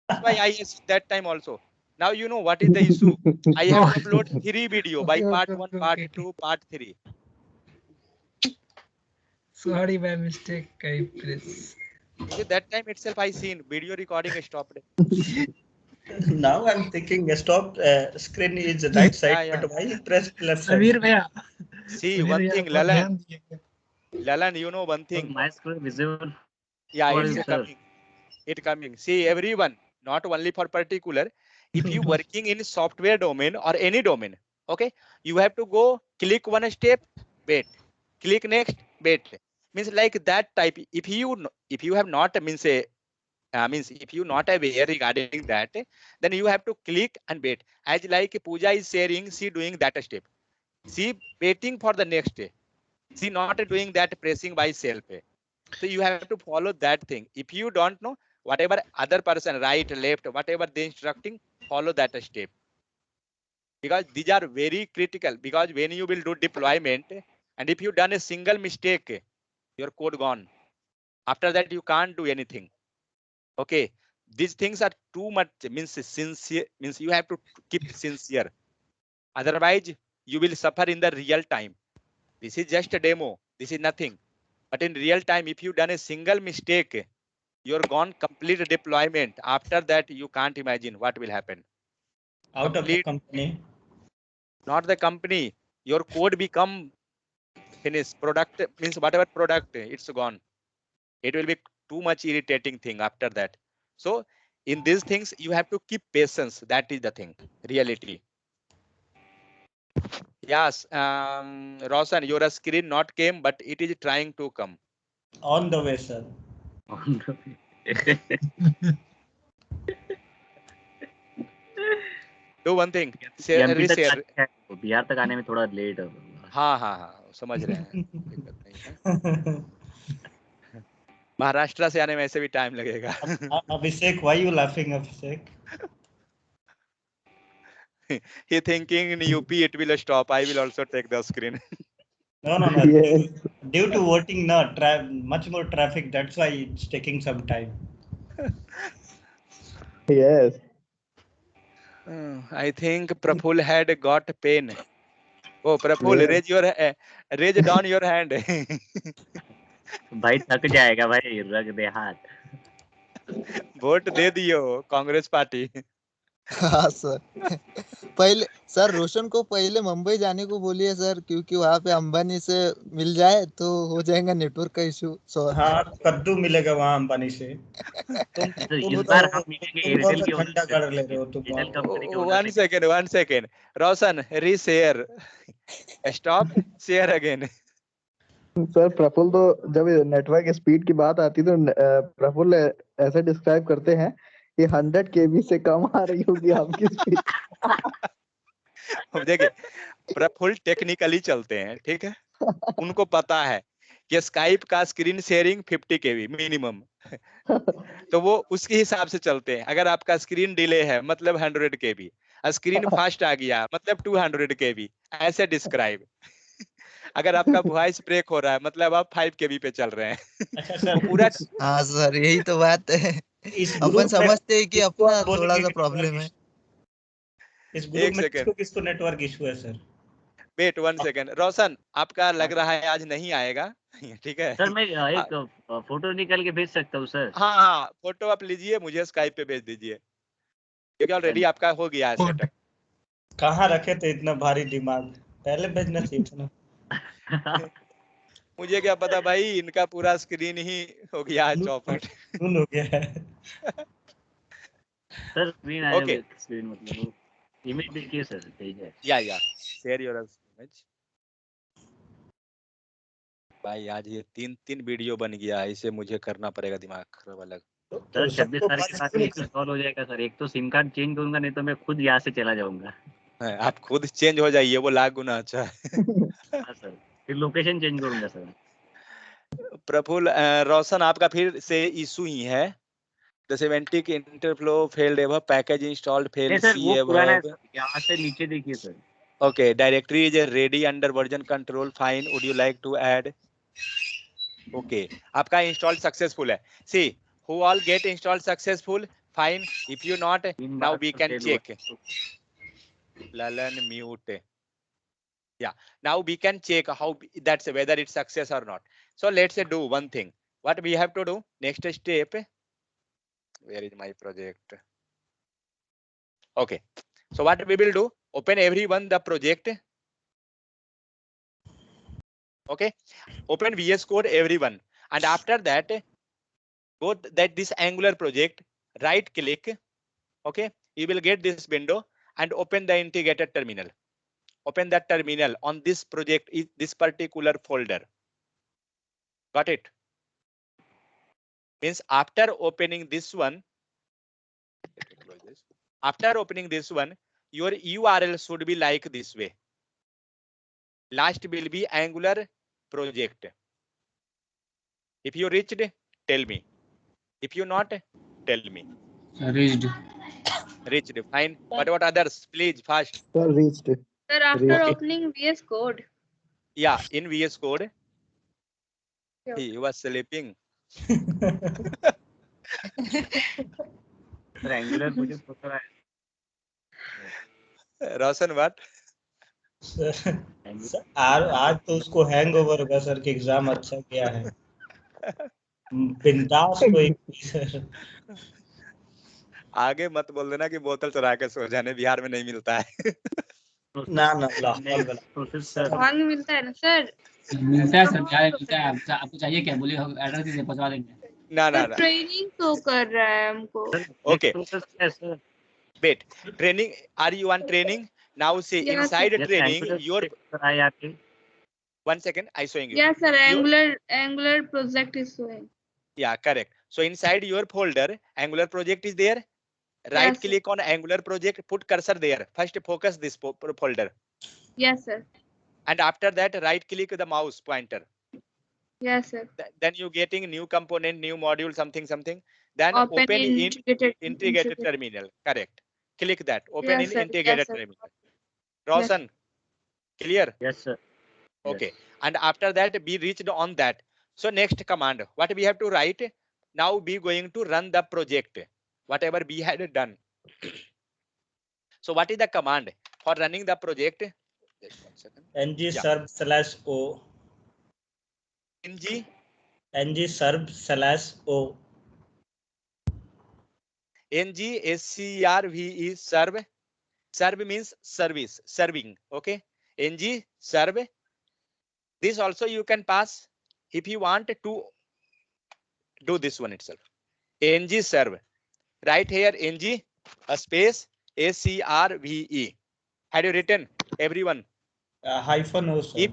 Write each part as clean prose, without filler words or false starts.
That's why I asked that time also. Now you know what is the issue. I have to upload 3 video by part 1, part 2, part 3. Sorry, by mistake, I press. Because that time itself I seen video recording stopped. Now I'm thinking stop screen is the right side, Yeah. but why you press left side? Sameer भैया, See Sunil one भैया thing, थोड़ा Lalan. ध्यान दीजिएगा. Lalan, you know one thing. My screen visible Yeah, for it's you, sir. coming. It coming. See everyone, not only for particular. If you working in software domain or any domain, okay, you have to go click one step, wait, click next, wait. Means like that type. If you have not means if you not aware regarding that, then you have to click and wait. As like Pooja is sharing, she doing that step. She waiting for the next. She not doing that pressing by self. So you have to follow that thing. If you don't know, whatever other person, right, left, whatever they instructing, follow that step. Because these are very critical. Because when you will do deployment, and if you done a single mistake, your code gone. After that, you can't do anything. Okay. These things are too much, means sincere, means you have to keep sincere. Otherwise, you will suffer in the real time. This is just a demo. This is nothing. But in real time, if you done a single mistake, you're gone complete deployment. After that, you can't imagine what will happen. Out of the company. Not the company. Your code become finished. Product means whatever product, it's gone. It will be too much irritating thing after that. So in these things, you have to keep patience. That is the thing. Reality. Yes, Roshan, your screen not came, but it is trying to come. On the way, sir. On the way. Do one thing. Reshare. Bihar तक आने में थोड़ा late होगा. हाँ, समझ रहे हैं. दिक्कत नहीं है. महाराष्ट्र से आने में ऐसे भी टाइम लगेगा. Abhishek, why you laughing, Abhishek? He thinking in UP it will stop. I will also take the screen. No. Yes. Due to voting, much more traffic. That's why it's taking some time. Yes. I think Praful had got pain. Oh, Praful, Yes. raise down your hand. भाई थक जाएगा भाई, रख दे हाथ. Vote दे दियो Congress party. हाँ sir. पहले sir रोशन को पहले मुंबई जाने को बोलिए सर, क्योंकि वहाँ पे अंबानी से मिल जाए तो हो जाएगा नेटवर्क का इशू सॉल्व. हाँ, कद्दू मिलेगा वहाँ अंबानी से. इस बार हम मिलेंगे एयरटेल के ठंडा कर ले रहे हो तुम. एयरटेल कंपनी के. One second. Roshan, reshare. Stop. Share again. Sir Prafull तो जब नेटवर्क स्पीड की बात आती तो प्रफुल्ल ऐसे डिस्क्राइब करते हैं कि 100 kb से कम आ रही होगी आपकी स्पीड. देखिए, प्रफुल्ल टेक्निकली चलते हैं, ठीक है. उनको पता है कि स्काइप का स्क्रीन शेयरिंग 50 kb मिनिमम. तो वो उसके हिसाब से चलते हैं. अगर आपका स्क्रीन डिले है मतलब 100 kb, स्क्रीन फास्ट आ गया मतलब 200 kb, ऐसे डिस्क्राइब. अगर आपका वॉइस ब्रेक हो रहा है मतलब आप 5 kb पे चल रहे हैं. अच्छा सर, पूरा. हाँ सर, यही तो बात है. अपन समझते हैं कि अपना थोड़ा सा प्रॉब्लम है. इस ग्रुप में किसको नेटवर्क इशू है सर? Wait 1 second. रोशन, आपका लग रहा है आज नहीं आएगा. ठीक है सर, मैं एक फोटो निकाल के भेज सकता हूँ सर. हाँ, फोटो आप लीजिए, मुझे स्काइप पे भेज दीजिए, क्योंकि ऑलरेडी आपका हो गया है सेटअप. कहाँ रखे थे इतना भारी दिमाग? पहले भेजना चाहिए था ना. मुझे क्या पता भाई, इनका पूरा स्क्रीन ही हो गया है चौपट. हो गया है सर. स्क्रीन आया है. स्क्रीन मतलब इमेज देखिए सर. ठीक है. या शेयर योर इमेज. भाई आज ये 3 वीडियो बन गया है, इसे मुझे करना पड़ेगा दिमाग खराब अलग. सर 26 तारीख के साथ एक सॉल्व हो जाएगा सर. एक तो सिम कार्ड चेंज करूंगा, नहीं तो मैं खुद यहाँ से चला जाऊंगा. आप खुद चेंज हो जाइए, वो लाख गुना अच्छा है. हाँ सर, फिर लोकेशन चेंज करूंगा सर. प्रफुल्ल, रोशन आपका फिर से इशू ही है. The semantic interflow failed above, package installed failed C above. यहाँ से नीचे देखिए sir. Okay, directory is ready under version control. Fine. Would you like to add? Okay, आपका installed successful है. See, who all get installed successful? Fine. If you not, तीन now bar we तो can fail check. हुआ। Lalan mute. Yeah. Now we can check how that's whether it's success or not. So let's do one thing. What we have to do? Next step. Where is my project? Okay. So what we will do? Open everyone the project. Okay. Open VS Code everyone, and after that, go this Angular project. Right click. Okay. You will get this window and open the integrated terminal. Open that terminal on this project, this particular folder. Got it? Means after opening this one, after opening this one, your URL should be like this way. Last will be Angular project. If you reached, tell me. If you not, tell me. Reached. Reached, fine. What about others? Please, fast. Sir, reached. Sir, after Okay. opening VS Code. Yeah, in VS Code. Yeah. He was sleeping. Sir angular मुझे पता है Roshan, what? आज तो उसको hangover होगा sir कि exam अच्छा गया है। बिंदास कोई सर। आगे मत बोल देना कि बोतल चुरा के सो जाने, बिहार में नहीं मिलता है। ना ना लाहौल वाला। तो फिर सर भांग मिलता है ना सर? मिलता है सर, क्या मिलता है? आपको चाहिए क्या? बोलिए, हम एड्रेस दीजिए, पहुंचा देंगे। ना ना सर ना। ट्रेनिंग तो कर रहा है हमको। Okay. Sir Wait. Training. Are you on training? Now see Yeah, inside Yes, training. Angular Your sir, I आपकी 1 second. I showing you. Yes, sir. Your- Angular project is showing. Yeah, correct. So inside your folder, Angular project is there. Right Yes, sir. click on Angular project. Put cursor there. First focus this folder, Yes, sir. and after that, right click the mouse pointer. Yes, sir. Then you getting new component, new module, something. Then Open open in integrated terminal. Correct. Click that. Open Yes, in sir. integrated Yes, sir. terminal. Roshan, clear? yes sir Okay. And after that, we reached on that. So next command, what we have to write? Now we going to run the project, whatever we had done. So what is the command for running the project? Just 1 second. ng-serv/o ng-serv/o ng-serve serve. Serve means service, serving. Okay. ng serve. This also you can pass if you want to do this one itself. ng serve. Right here ng a space ACRVE. Had you written everyone? hyphen o sir.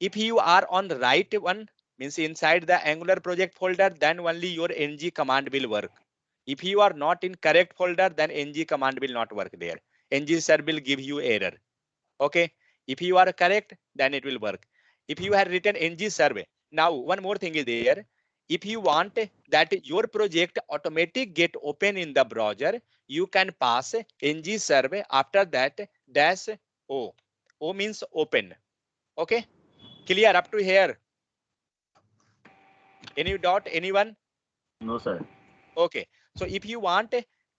If you are on the right one, means inside the Angular project folder, then only your ng command will work. If you are not in correct folder, then ng command will not work there. ng serve will give you error. Okay. If you are correct, then it will work. If you have written ng serve, now one more thing is there. If you want that your project automatic get open in the browser, you can pass ng serve after that -o. O means open. Okay. Clear up to here? Any doubt? Anyone? no sir Okay. So if you want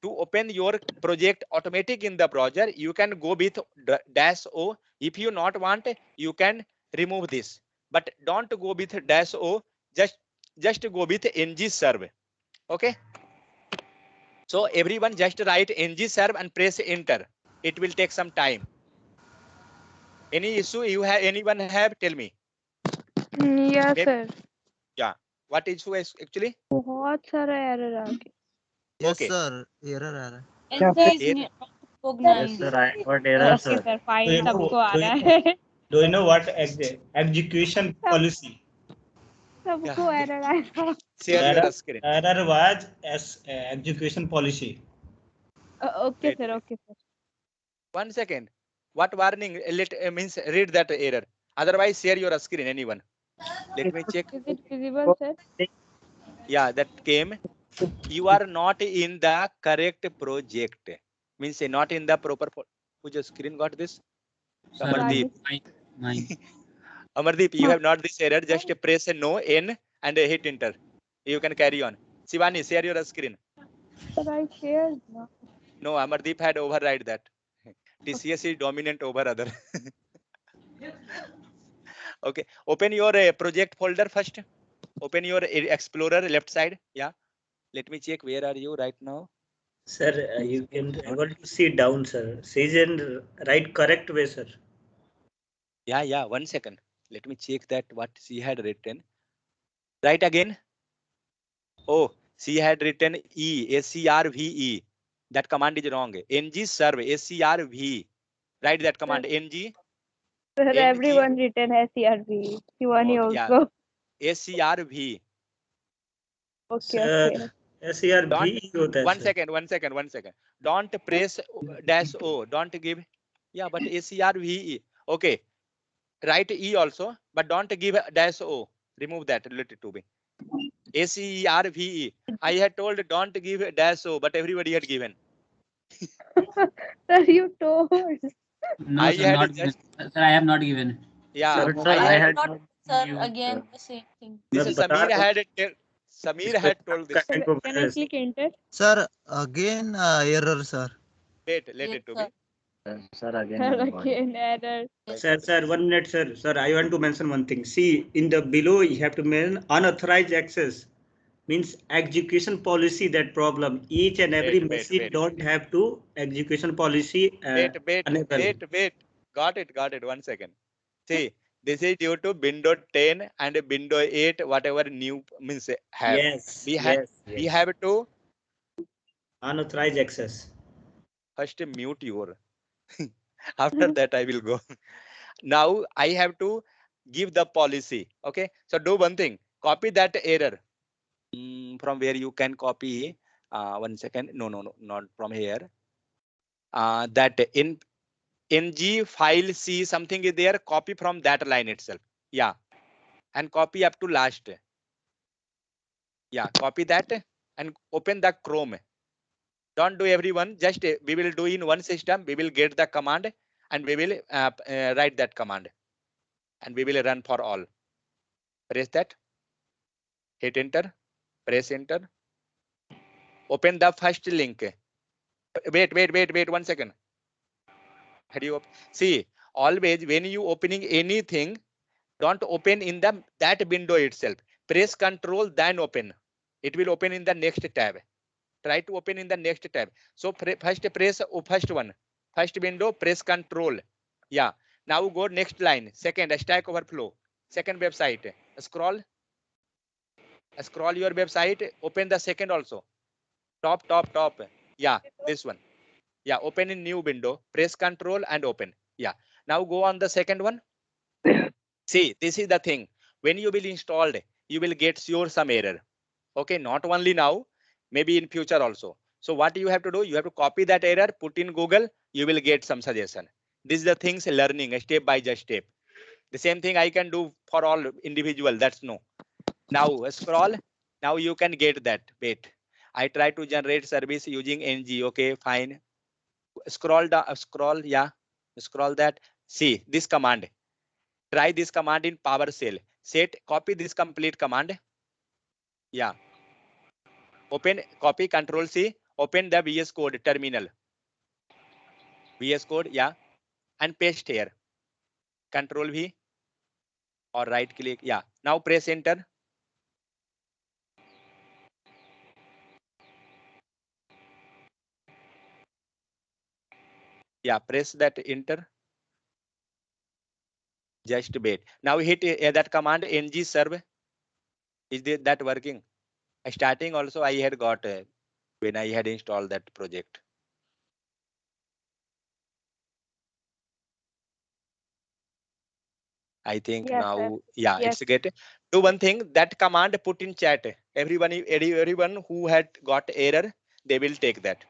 to open your project automatic in the browser, you can go with -o. If you not want, you can remove this. But don't go with -o. Just go with ng serve. Okay. So everyone just write ng serve and press enter. It will take some time. Any issue you have? Anyone have? Tell me. Yes, Maybe- sir. Yeah. What issue is actually? बहुत सारा error आ गया। Yes Okay. Sir, error आ रहा है। Enter is Error. not recognized. yes sir I got error Okay, sir sir. Fine, Do you know- सबको आ do you रहा know- है। Do you know what execution policy? सबको error आएगा। Share your screen. Error was execution policy. Okay, sir. Okay, sir. 1 second. What warning? Let means read that error. Otherwise, share your screen. Anyone? Let me check. Is it visible, sir? Yeah, that came. You are not in the correct project. Means not in the proper. Who just screen got this? Amardeep. Mine. Amardeep, you have not this error. Just press no N and hit enter. You can carry on. Shivani, share your screen. Sir, I shared now. No, Amardeep had override that. TCS is dominant over other. Okay, open your project folder first. Open your Explorer left side. Yeah, let me check where are you right now. Sir, you can able to see down, sir. See in right correct way, sir. Yeah, 1 second. Let me check that what she had written. Right again. Oh, she had written SCRVE. That command is wrong. NG serve SCRV. Write that command NG. Sir, NG. everyone written SCRV. Shivani Okay, yeah. also. SCRV. Okay, Sir, okay. SCRV होता है, One sir. second. Don't press dash O. Don't give. Yeah, but SCRVE. Okay. Write E also, but don't give dash O. Remove that. Let it to be. SCRVE. I had told don't give dash O, but everybody had given. Sir, you told. No, I sir, had not given. just. Sir, I have not given. Yeah, Sir, Sir, I had. Sir, used, again the same thing. This मैं is बता Samir रहा हूँ, had. Samir इसको had told this. करने को Can I click enter? sir, again error, sir. Wait, let it to be. Sir again. Sir, again error. Sir, 1 minute, sir. Sir, I want to mention one thing. See, in the below, you have to mention unauthorized access. Means execution policy, that problem. Each and every Wait. machine don't have to execution policy enable. Wait. Got it. 1 second. See, this is due to Windows 10 and Windows 8, whatever new means have. Yes, We yes. have to Unauthorized access. first mute your. After that, I will go. Now I have to give the policy. Okay. So do one thing. Copy that error. From where you can copy. 1 second. No, not from here. That in ng file C something is there. Copy from that line itself. Yeah. And copy up to last. Yeah, copy that and open the Chrome. Don't do everyone. Just we will do in one system. We will get the command and we will write that command and we will run for all. Press that. Hit enter. Press enter. Open the first link. Wait 1 second. How do you see? Always when you opening anything, don't open in that window itself. Press Control then open. It will open in the next tab. Try to open in the next tab. So first press first one, first window, press Control. Yeah. Now go next line. Second, Stack Overflow. Second website. Scroll your website. Open the second also. Top. Yeah, this one. Yeah, open in new window. Press Control and open. Yeah. Now go on the second one. See, this is the thing. When you will install, you will get some error. Okay, not only now, maybe in future also. So what you have to do, you have to copy that error, put in Google, you will get some suggestion. This is the things learning step by step. The same thing I can do for all individual. That's no. Now scroll. Now you can get that. Wait. I try to generate service using NG. Okay, fine. Scroll down. Scroll. Yeah. Scroll that. See this command. Try this command in PowerShell. Set. Copy this complete command. Yeah. Open, copy, Control C, open the VS Code terminal. VS Code, yeah, and paste here. Control V or right click, yeah. Now press enter. Yeah, press that enter. Just wait. Now hit that command ng serve. Is that working? Starting also I had got when I had installed that project. I think Yes, now, sir. yeah, Yes. it's get. Do one thing, that command put in chat. Everyone who had got error, they will take that.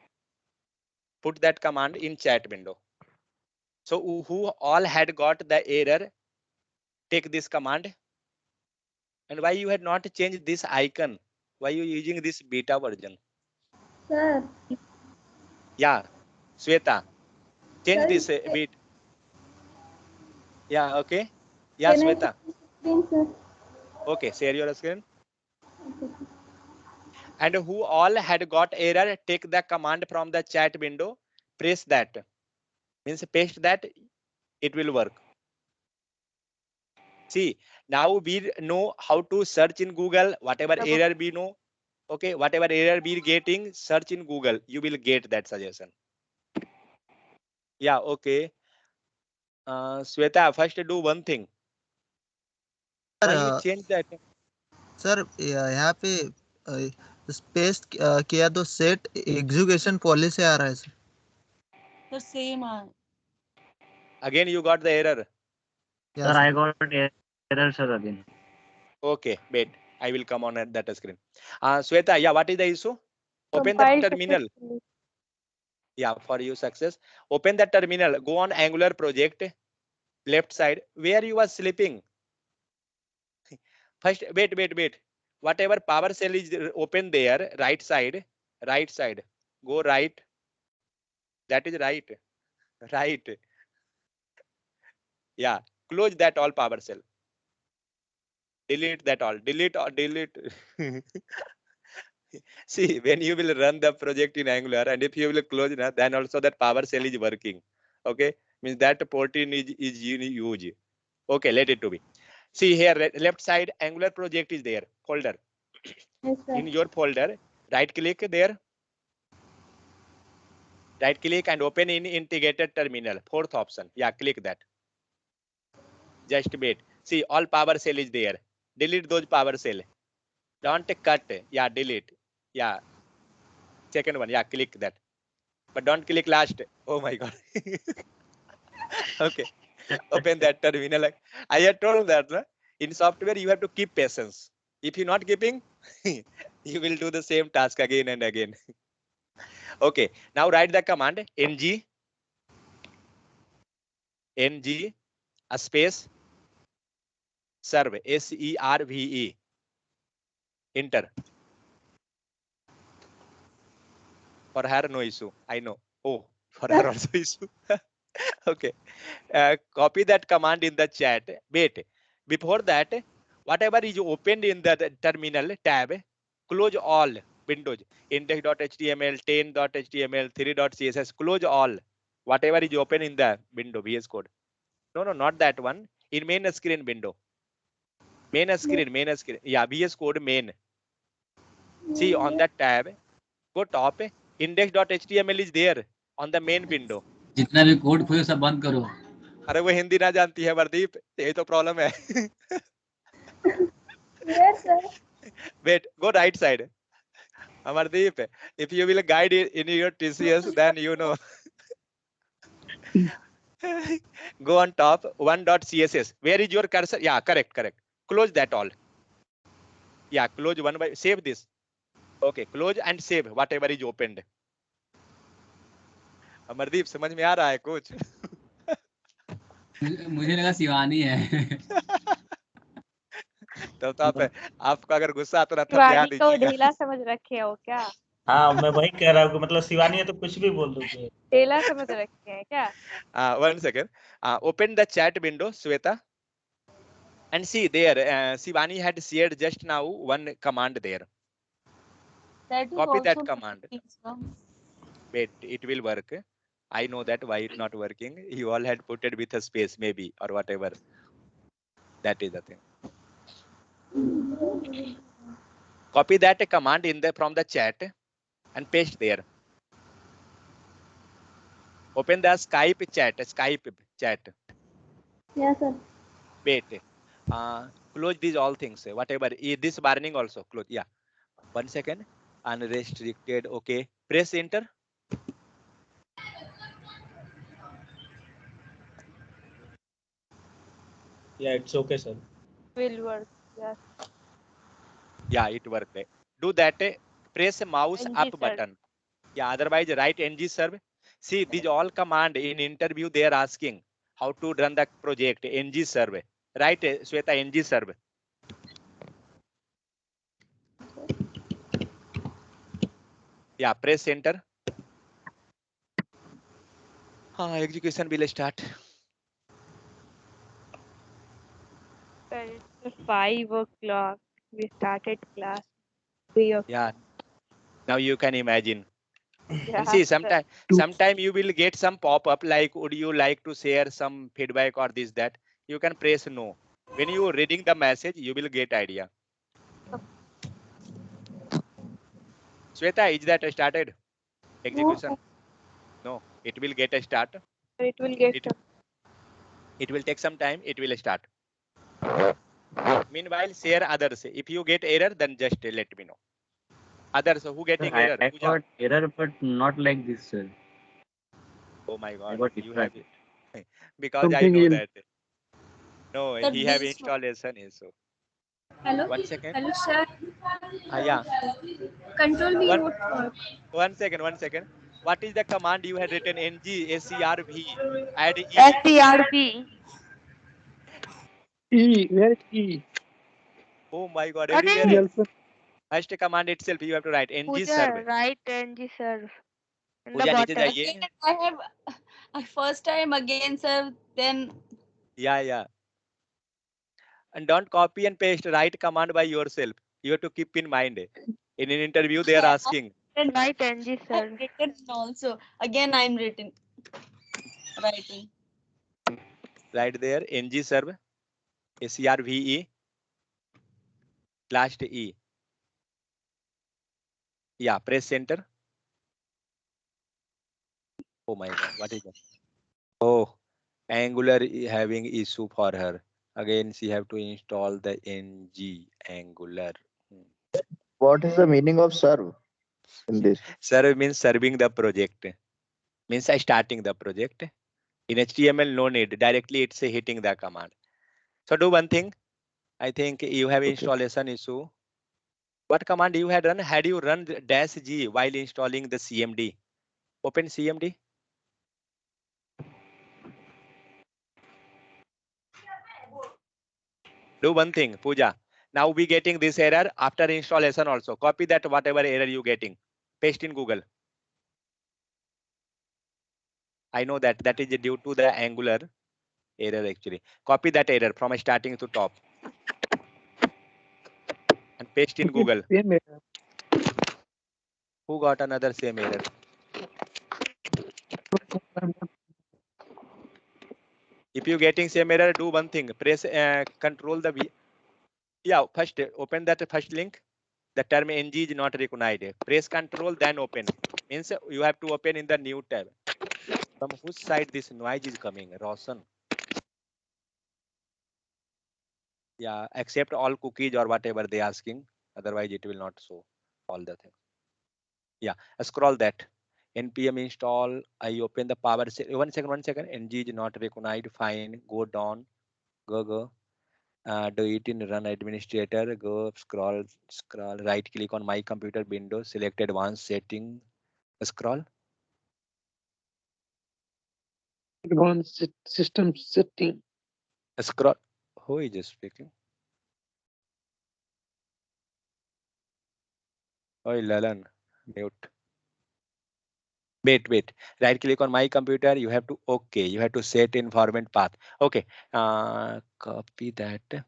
Put that command in chat window. So who all had got the error, take this command. And why you had not changed this icon? Why you using this beta version? Sir. Yeah, Sweta, change Sir, this bit. Yeah, okay. Yeah, can I Sweta. screen, sir? Okay, share your screen. And who all had got error, take the command from the chat window, press that, means paste that, it will work. See, now we know how to search in Google, whatever error we know. Okay, whatever error we're getting, search in Google, you will get that suggestion. Yeah, okay. Sweta, first do one thing. Why you change that? Sir यहाँ पे space किया तो set execution policy आ रहा है sir. The same. Again, you got the error. Sir, I got error, sir, again. Okay, wait. I will come on at that screen. Sweta, yeah, what is the issue? Open the Compiled terminal. successfully. Yeah, for you success. Open the terminal. Go on Angular project. Left side. Where you are sleeping? First, wait. Whatever PowerShell is open there, right side. Go right. That is right. Right. Yeah. Close that all PowerShell. Delete that all. Delete. See, when you will run the project in Angular, and if you will close it, then also that PowerShell is working. Okay, means that portion is used. Okay, let it to be. See here, left side Angular project is there, folder. Yes, sir. In your folder, right click there. Right click and open in integrated terminal. Fourth option. Yeah, click that. Just wait. See, all PowerShell is there. Delete those PowerShell. Don't cut. Yeah, delete. Yeah. Second one. Yeah, click that. But don't click last. Oh my God. Okay. Open that terminal. I had told that in software you have to keep patience. If you're not keeping, you will do the same task again and again. Okay. Now write the command ng a space serve serve. Enter. For her, no issue. I know. Oh, for her also issue. Okay. Copy that command in the chat. Wait. Before that, whatever is opened in the terminal tab, close all windows. Index.html, 10.html, 3.css, close all. Whatever is open in the window, VS Code. No, not that one. In main screen window. Main screen. Yeah, VS Code main. See on that tab, go top. Index.html is there on the main window. जितना भी code खोलो सब बंद करो. अरे वो हिंदी ना जानती है वर्दीप, ये तो प्रॉब्लम है. Yes, sir. Wait, go right side. Amardeep, if you will guide it in your TCS, then you know. Go on top, 1.css. Where is your cursor? Yeah, correct. Close that all. Yeah, close one by, save this. Okay, close and save whatever is opened. Amardeep समझ में आ रहा है कुछ? मुझे लगा शिवानी है. तो आपका अगर गुस्सा आता ना तब ध्यान शिवानी को दीजिएगा. ढीला समझ रखे हो क्या? हाँ, मैं वही कह रहा हूँ कि मतलब शिवानी है तो कुछ भी बोल दोगे. ढीला समझ रखे हैं क्या? 1 second. Open the chat window, Sweta. And see there, Shivani had shared just now one command there. That is Copy that also command. some. Wait, it will work. I know that why it's not working. You all had put it with a space maybe or whatever. That is the thing. Copy that command in the from the chat and paste there. Open the Skype chat. Yes, sir. Wait. Close these all things. Whatever. This warning also close. Yeah. 1 second. Unrestricted. Okay. Press enter. Yeah, it's okay, sir. Will work. Yes. Yeah, it worked. Do that. Press mouse NG up serve. button. Yeah, otherwise write ng serve. See, these all command in interview they are asking how to run the project. Ng serve. Right, Sweta, ng serve. Yeah, press enter. Execution will start. Sir, it's 5 o'clock. We started class 3 o'clock. Yeah, Now you can imagine. Yeah, And see, sir. sometime you will get some pop-up like, would you like to share some feedback or this, that? You can press no. When you are reading the message, you will get idea. Shweta, is that started? Execution? No, it will get a start. It will get It will take some time. It will start. Meanwhile, share others. If you get error, then just let me know. Others who getting error? I Pooja. got error, but not like this, sir. Oh my I God, got you have different. it. Because I know that. No, Sir, he have this installation issue. Hello? One second. Hello, sir. Yeah. Control V One, what? one second. What is the command you had written? ng scrv add e. SCRV. E, where is E? Oh my God, Are everywhere. E also. First command itself you have to write ng Pooja, serve. right NG serve. In the Pooja नीचे bottom. जाइए. again, I have first time again, sir. Then Yeah. And don't copy and paste. Write command by yourself. You have to keep in mind. In an interview, they are asking. and Right NG I've serve. written also. Again, I'm writing. Right there, ng serve, scrve, last e. Yeah, press enter. Oh my God, what is that? Oh, Angular having issue for her. Again, she have to install the ng Angular. What is the meaning of serve in this? Serve means serving the project. Means starting the project. In HTML, no need. Directly, it's hitting the command. So do one thing. I think you have installation issue. What command you had run? Had you run -g while installing the CMD? Open CMD. Do one thing, Pooja. Now we getting this error after installation also. Copy that whatever error you getting. Paste in Google. I know that is due to the Angular error actually. Copy that error from starting to top. And paste in Google. Same error. Who got another same error? If you getting same error, do one thing. Press control the V. Yeah, first open that first link. The term ng is not recognized. Press control, then open. Means you have to open in the new tab. From whose side this noise is coming? Roshan. Yeah, accept all cookies or whatever they asking. Otherwise, it will not show all the things. Yeah, scroll that. npm install. I open the power. One second. ng is not recognized. Fine. Go down. Go. Do it in run administrator. Go scroll. Right click on my computer window. Select advanced setting. Scroll. Advanced system setting. Scroll. Who is speaking? Oh, Lalan. Mute. Wait. Right click on my computer. You have to okay. You have to set environment path. Okay. Copy that.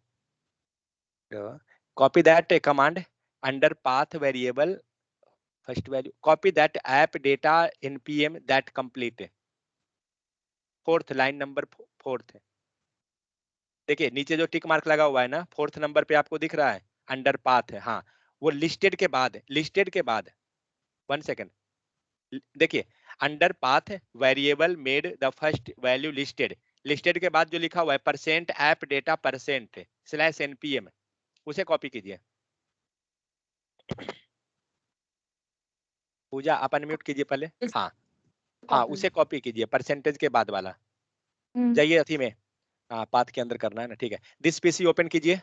Copy that command under path variable. First value. Copy that app data npm that complete. Fourth line number fourth. देखिए नीचे जो tick mark लगा हुआ है ना, fourth number पे आपको दिख रहा है अंडर पाथ है. हाँ, वो लिस्टेड के बाद 1 सेकेंड देखिए under path variable made the first value listed के बाद जो लिखा हुआ है percent app data percent slash npm उसे कॉपी कीजिए. पूजा आप अनम्यूट कीजिए पहले. हाँ उसे कॉपी कीजिए परसेंटेज के बाद वाला. जाइए अथी में पाथ के अंदर करना है ना. ठीक है, दिस पीसी ओपन कीजिए.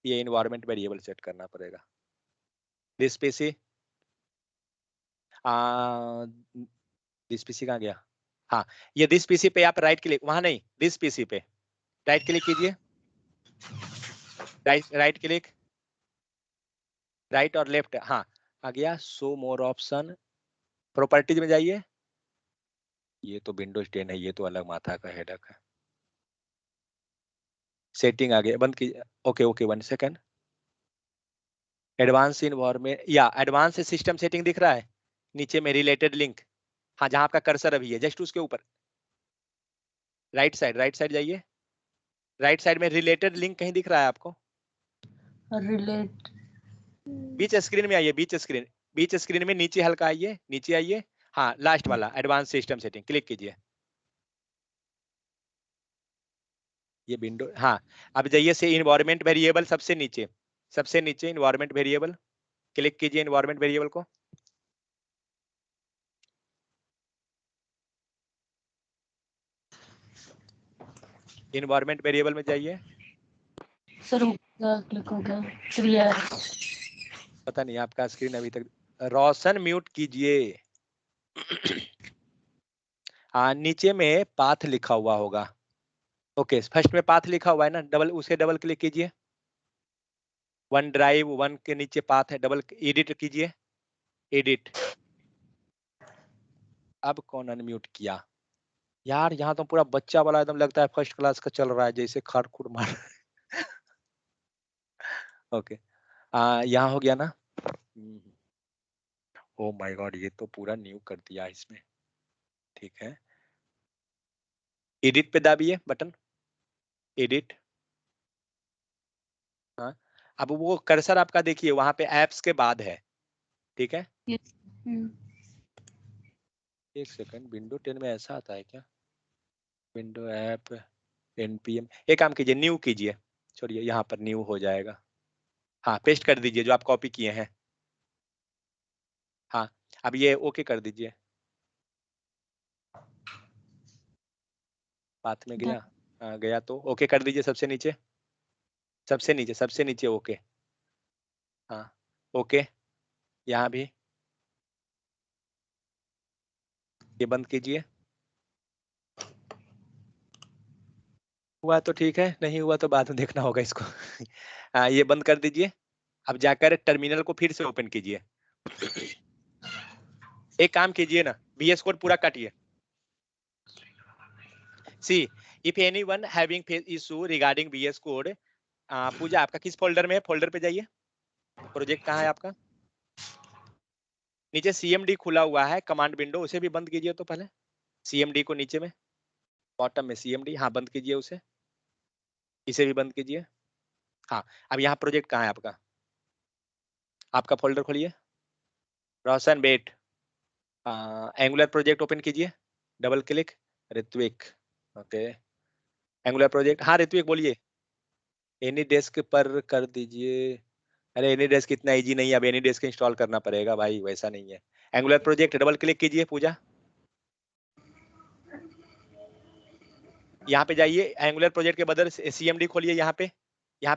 ये इन्वायरमेंट वेरिएबल सेट करना पड़ेगा. दिस पीसी कहाँ गया? हाँ, ये दिस पीसी पे आप राइट क्लिक, वहां नहीं, दिस पीसी पे राइट क्लिक कीजिए. राइट क्लिक, राइट और लेफ्ट. हाँ आ गया. शो मोर ऑप्शन, प्रॉपर्टीज में जाइए. ये तो विंडोज 10 है, ये तो अलग माथा का हेडक है. सेटिंग आ गया, बंद कीजिए. Okay 1 second. एडवांस इन्वायरमेंट या एडवांस सिस्टम सेटिंग दिख रहा है नीचे में, रिलेटेड लिंक, हाँ जहां आपका कर्सर अभी है जस्ट उसके ऊपर राइट साइड जाइए, राइट साइड में रिलेटेड लिंक कहीं दिख रहा है आपको? रिलेट बीच स्क्रीन में आइए, बीच स्क्रीन में नीचे हल्का आइए, नीचे आइए, हाँ लास्ट वाला एडवांस सिस्टम सेटिंग क्लिक कीजिए। ये विंडो, हाँ अब जाइए से इन्वायरमेंट वेरिएबल, सबसे नीचे इन्वायरमेंट वेरिएबल, क्लिक कीजिए इन्वायरमेंट वेरिएबल को। इन्वायरमेंट वेरिएबल में जाइए, सर क्लिक हो गया, क्लियर। पता नहीं आपका स्क्रीन अभी तक, रोशन म्यूट कीजिए। हाँ नीचे में पाथ लिखा हुआ होगा, ओके फर्स्ट में पाथ लिखा हुआ है ना, उसे डबल क्लिक कीजिए। वन ड्राइव वन के नीचे पाथ है, डबल एडिट कीजिए, एडिट। अब कौन अनम्यूट किया यार? यहाँ तो पूरा बच्चा वाला एकदम लगता है फर्स्ट क्लास का चल रहा है, जैसे खाड़ खुड़ मार। ओके यहाँ हो गया ना। ओ माय गॉड, ये तो पूरा न्यू कर दिया इसमें, ठीक है। एडिट पे दाबिए बटन, एडिट। हाँ अब वो कर्सर आपका देखिए वहां पे एप्स के बाद है, ठीक है। एक सेकंड, विंडो 10 में ऐसा आता है क्या? विंडो ऐप npm, एक काम कीजिए न्यू कीजिए, छोड़िए यहाँ पर न्यू हो जाएगा। हाँ पेस्ट कर दीजिए जो आप कॉपी किए हैं। हाँ अब ये ओके कर दीजिए, पाथ में गया, गया तो ओके कर दीजिए, सबसे नीचे ओके। हाँ ओके, यहाँ भी ये बंद कीजिए। हुआ तो ठीक है, नहीं हुआ तो बाद में देखना होगा इसको। हाँ ये बंद कर दीजिए। अब जाकर टर्मिनल को फिर से ओपन कीजिए। एक काम कीजिए ना, VS कोड पूरा काटिए। See if anyone having issue regarding VS code, Pooja आपका किस फोल्डर में है? फोल्डर पे जाइए, प्रोजेक्ट कहाँ है आपका? नीचे CMD खुला हुआ है कमांड विंडो, उसे भी बंद कीजिए। तो पहले CMD को नीचे में बॉटम में CMD, हाँ बंद कीजिए उसे, इसे भी बंद कीजिए। हाँ अब यहाँ प्रोजेक्ट कहाँ है आपका? आपका फोल्डर खोलिए, रोशन बेट एंगुलर प्रोजेक्ट ओपन कीजिए, double click, Ritwik, okay Angular project. हाँ ऋत्विक बोलिए। एनी डेस्क पर कर दीजिए। अरे एनी डेस्क इतना इजी नहीं है, अब एनी डेस्क इंस्टॉल करना पड़ेगा भाई, वैसा नहीं है। एंगुलर प्रोजेक्ट डबल क्लिक कीजिए पूजा, यहाँ पे जाइए, एंगुलर प्रोजेक्ट के बदले CMD खोलिए, यहाँ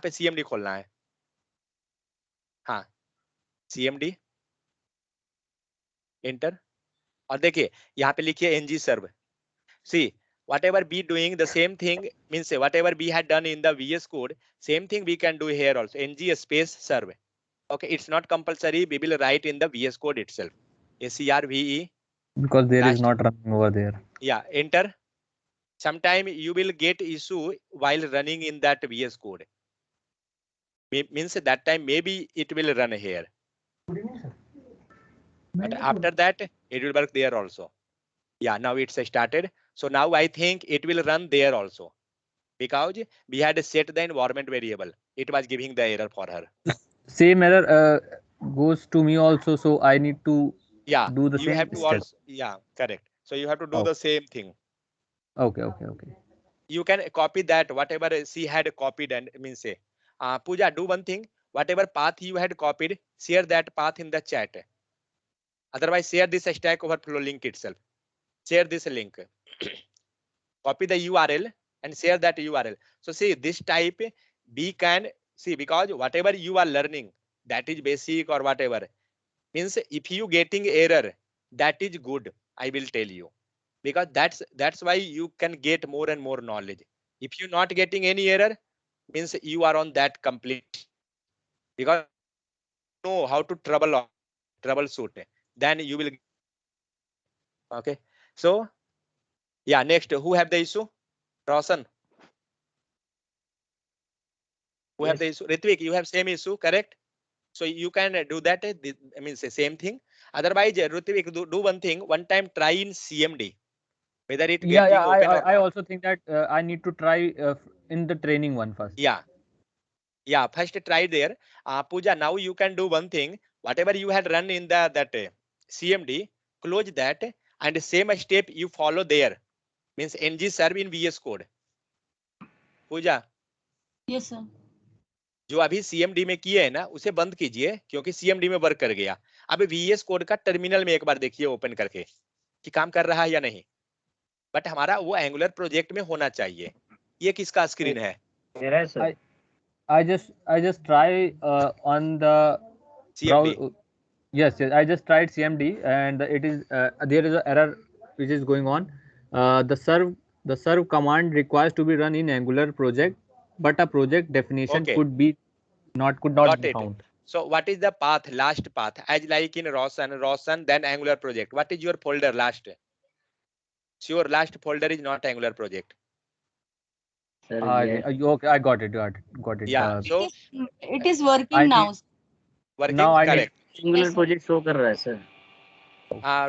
पे CMD खोलना है। हाँ CMD एंटर, और देखिए यहाँ पे लिखिए ng serve। See whatever we doing the same thing, means whatever we had done in the VS code, same thing we can do here also, ng space serve। Okay, it's not compulsory, we will write in the VS code itself, serve, because there is last, not running over there. yeah enter। sometime you will get issue while running in that VS code, means that time maybe it will run here, but after that it will work there also। Yeah now it's started, so now I think it will run there also, because we had set the environment variable, it was giving the error for her। Same error goes to me also, so I need to Yeah do the you same have to step. also, yeah correct, so you have to do Oh. the same thing। Okay. You can copy that whatever she had copied, and means say Pooja, do one thing, whatever path you had copied, share that path in the chat, otherwise share this Stack Overflow link itself, share this link, copy the URL and share that URL। so see this type we can see, because whatever you are learning, that is basic or whatever, means if you getting error, that is good, I will tell you, because that's why you can get more and more knowledge। if you not getting any error, means you are on that complete, because you know how to troubleshoot, then you will, okay। So yeah, next who have the issue? Roshan, who have the issue? Ritvik, you have same issue, correct? So you can do that. I mean, say same thing. Otherwise, Rutvik, do one thing. One time try in CMD, whether it Yeah, getting yeah. open or I not. also think that I need to try in the training one first. Yeah, yeah. First try there. Pooja, now you can do one thing. Whatever you had run in that CMD, close that, and same step you follow there. Means ng serve in VS Code. Puja Yes, sir. जो अभी CMD में किए है ना उसे बंद कीजिए क्योंकि सीएमडी में वर्क कर गया. अब वीएस कोड का टर्मिनल में एक बार देखिए ओपन करके कि काम कर रहा है या नहीं. बट हमारा वो एंगुलर प्रोजेक्ट में होना चाहिए. ये किसका स्क्रीन है? मेरा है sir. I just try on the CMD. Yes, I just tried CMD and it is there is an error which is going on. The serve command requires to be run in Angular project, but a project definition Okay. could not Got be it. found. So what is the path, last path, as like in Roshan, then Angular project? What is your folder last? Sure, last folder is not Angular project. Sir, Okay, I got it. Yeah. So It is working now. working now I correct. Angular project show कर रहा है sir.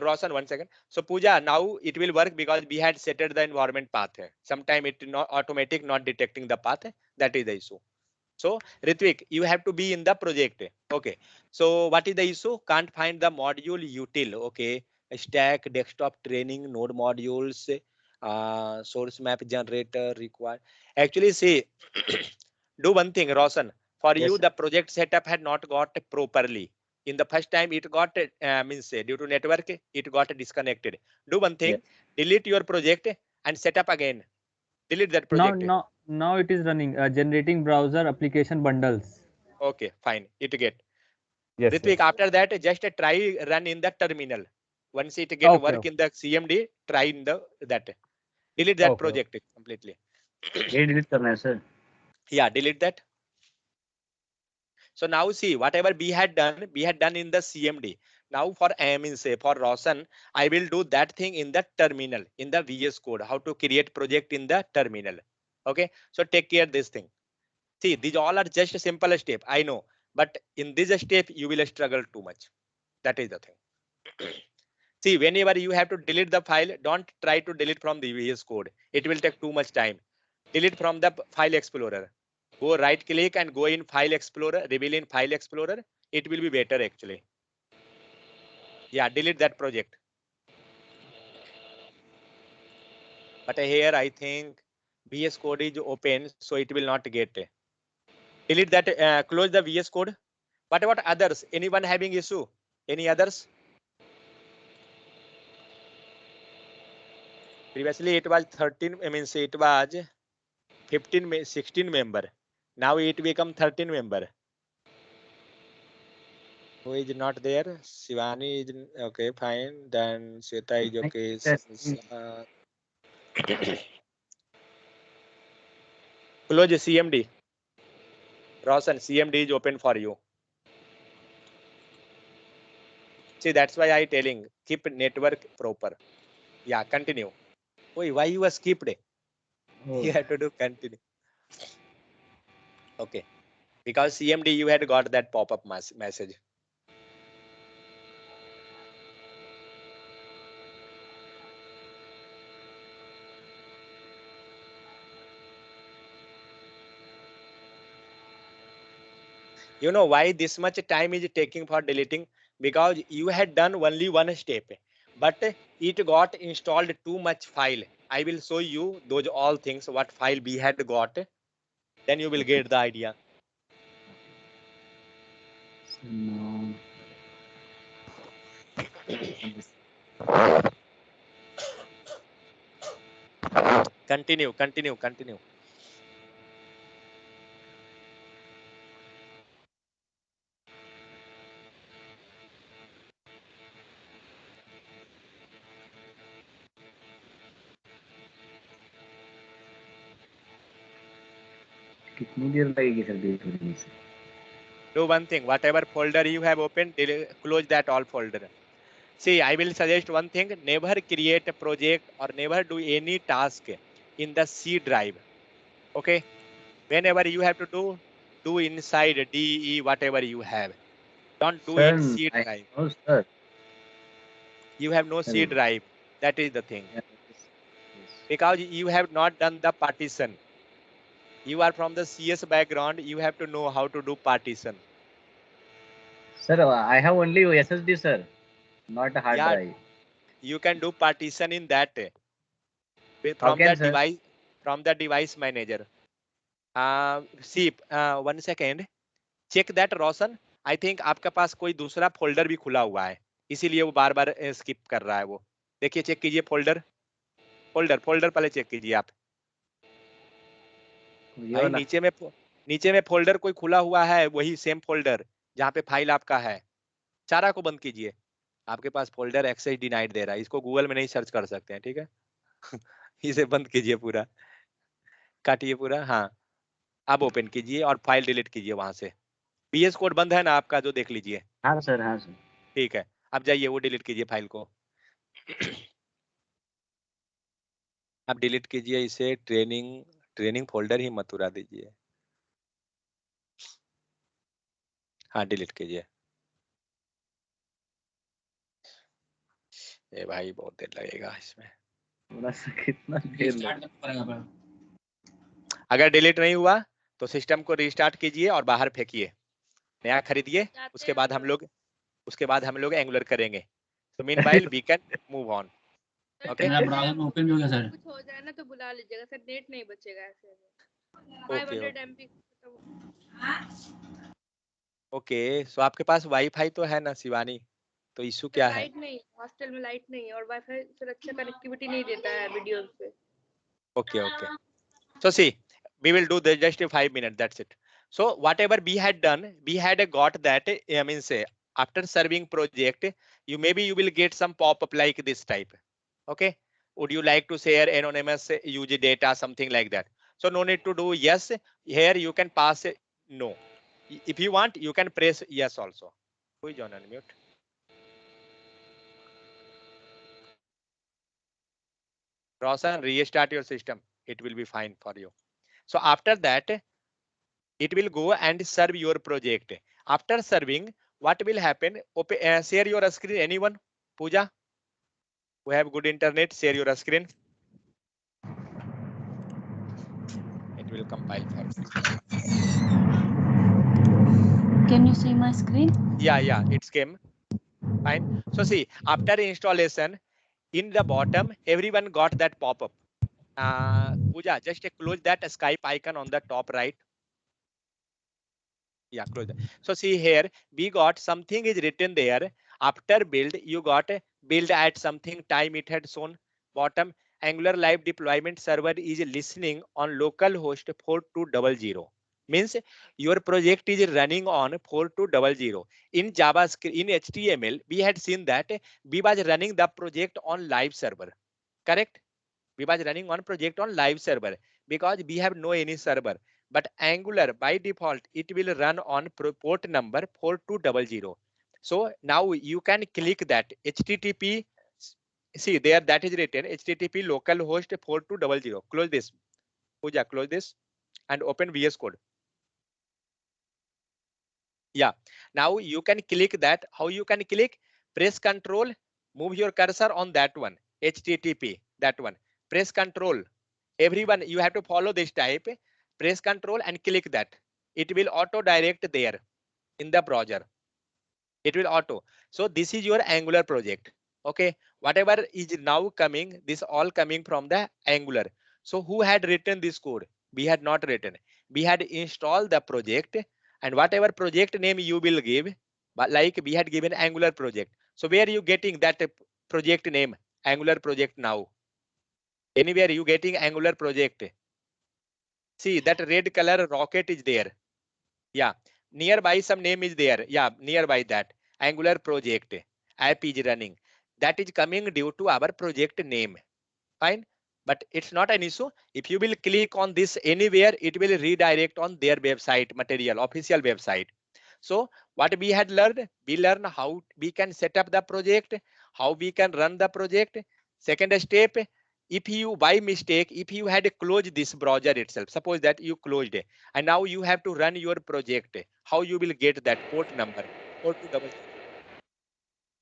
Roshan, 1 second. So Pooja, now it will work because we had set the environment path. Sometime it not automatic, not detecting the path. That is the issue. So Ritvik, you have to be in the project. Okay. So what is the issue? Can't find the module util. Okay. Stack, desktop training, node modules, source map generator required. Actually, see, do one thing, Roshan. For Yes, you, sir. the project setup had not got properly. In the first time it got means due to network it got disconnected. Do one thing, Yes. delete your project and set up again. Delete that project. Now it is running generating browser application bundles. Okay, fine, it get. Yes. Ritvik, after that just try run in the terminal. Once it get Okay, work okay. in the CMD, try in the that. Delete that Okay. project completely. ये delete करना है sir. Yeah, delete that. So now see whatever we had done in the CMD. Now for for Roshan, I will do that thing in the terminal, in the VS Code, how to create project in the terminal. Okay, so take care this thing. See, these all are just a simple step, I know, but in this step you will struggle too much. That is the thing. See, whenever you have to delete the file, don't try to delete from the VS Code. It will take too much time. Delete from the File Explorer. Go right click and go in File Explorer, reveal in File Explorer. It will be better actually. Yeah, delete that project. But here I think VS Code is open, so it will not get. Delete that, close the VS Code. What about others? Anyone having issue? Any others? Previously it was 13, I mean it was 15, 16 member. Now it become 13 member. Who is not there? Shivani is okay, fine. Then Sweta is okay. Close CMD. Roshan, CMD is open for you. See, that's why I telling keep network proper. Yeah, continue. Wait, why you skipped? Oh. You have to do continue. Okay, because CMD you had got that pop-up message. You know why this much time is taking for deleting? Because you had done only one step, but it got installed too much file. I will show you those all things, what file we had got. Then you will get the idea. So now. Continue. कितनी देर लगेगी sir delete होने से? Do one thing, whatever folder you have opened, close that all folder. See, I will suggest one thing, never create a project or never do any task in the C drive. Okay, whenever you have to do inside DE whatever you have. Don't do Sir, in C I drive. know, sir. You have no C Sorry. drive. That is the thing. Yes. Because you have not done the partition. You are from the CS background. You have to know how to do partition. Sir, I have only SSD, sir, not a hard Yeah, drive. you can do partition in that How from can, the sir? device manager. See, 1 second. Check that Roshan. I think आपके पास कोई दूसरा folder भी खुला हुआ है, इसीलिए वो बार बार skip कर रहा है. वो देखिए, चेक कीजिए फोल्डर पहले चेक कीजिए आप. ये भाई वाला? नीचे में फोल्डर कोई खुला हुआ है, वही सेम फोल्डर जहाँ पे फाइल आपका है. सारा को बंद कीजिए. आपके पास फोल्डर एक्सेस डिनाइड दे रहा है, इसको गूगल में नहीं सर्च कर सकते हैं, ठीक है. इसे बंद कीजिए पूरा, काटिए पूरा. हाँ, अब ओपन कीजिए और फाइल डिलीट कीजिए वहां से. बीएस कोड बंद है ना आपका, जो देख लीजिए. हाँ सर, हाँ सर. ठीक है, अब जाइए वो डिलीट कीजिए फाइल को. अब डिलीट कीजिए इसे. ट्रेनिंग फोल्डर ही मत उड़ा दीजिए. हाँ, डिलीट कीजिए. ये भाई बहुत देर लगेगा इसमें. थोड़ा सा कितना देर रिस्टार्ट करना पड़ेगा पर. अगर डिलीट नहीं हुआ तो सिस्टम को रिस्टार्ट कीजिए और बाहर फेंकिए, नया खरीदिए. उसके बाद हम लोग एंगुलर करेंगे. तो meanwhile we can move on. Okay, मेरा ब्राउजर में ओपन भी हो गया सर. कुछ हो जाए ना तो बुला लीजिएगा सर, नेट नहीं बचेगा ऐसे. Okay 500 MB. ओके. सो आपके पास वाईफाई तो है ना शिवानी, तो इशू क्या है? लाइट नहीं, हॉस्टल में लाइट नहीं है और वाईफाई से अच्छा कनेक्टिविटी नहीं देता है वीडियो पे. Okay. So see, we will do this just 5 minutes. That's it. So whatever we had done, we had got that. I mean, say after serving project, you will get some pop-up like this type. Okay. Would you like to share anonymous use data, something like that? So no need to do yes. Here you can pass no. If you want, you can press yes also. Who is on unmute? Roshan, restart your system. It will be fine for you. So after that, it will go and serve your project. After serving, what will happen? Share your screen. Anyone? Pooja, who have good internet, share your screen. It will compile for you. Can you see my screen? Yeah, it came. Fine. So see, after installation, in the bottom, everyone got that pop-up. Pooja, just close that Skype icon on the top right. Yeah, close that. So see here, we got something is written there. After build, you got build at something time it had shown. Bottom, Angular Live Deployment Server is listening on localhost 4200. Means your project is running on 4200. In JavaScript, in HTML, we had seen that we was running the project on live server. Correct? We was running on project on live server because we have no any server. But Angular by default, it will run on port number 4200. So now you can click that HTTP. See there, that is written HTTP localhost 4200. Close this. Pooja, close this and open VS Code. Yeah, now you can click that. How you can click? Press Control, move your cursor on that one. HTTP, that one. Press Control. Everyone, you have to follow this type. Press Control and click that. It will auto direct there in the browser. It will auto. So this is your Angular project. Okay, whatever is now coming, this all coming from the Angular. So who had written this code? We had not written. We had installed the project, and whatever project name you will give, but like we had given Angular project. So where are you getting that project name? Angular project now. Anywhere you getting Angular project. See that red color rocket is there. Yeah, nearby some name is there. Yeah, nearby that Angular project app is running. That is coming due to our project name. Fine, but it's not an issue. If you will click on this anywhere, it will redirect on their website material, official website. So what we had learned, we learned how we can set up the project, how we can run the project. Second step, if you by mistake, if you had closed this browser itself, suppose that you closed it and now you have to run your project, how you will get that port number 4200.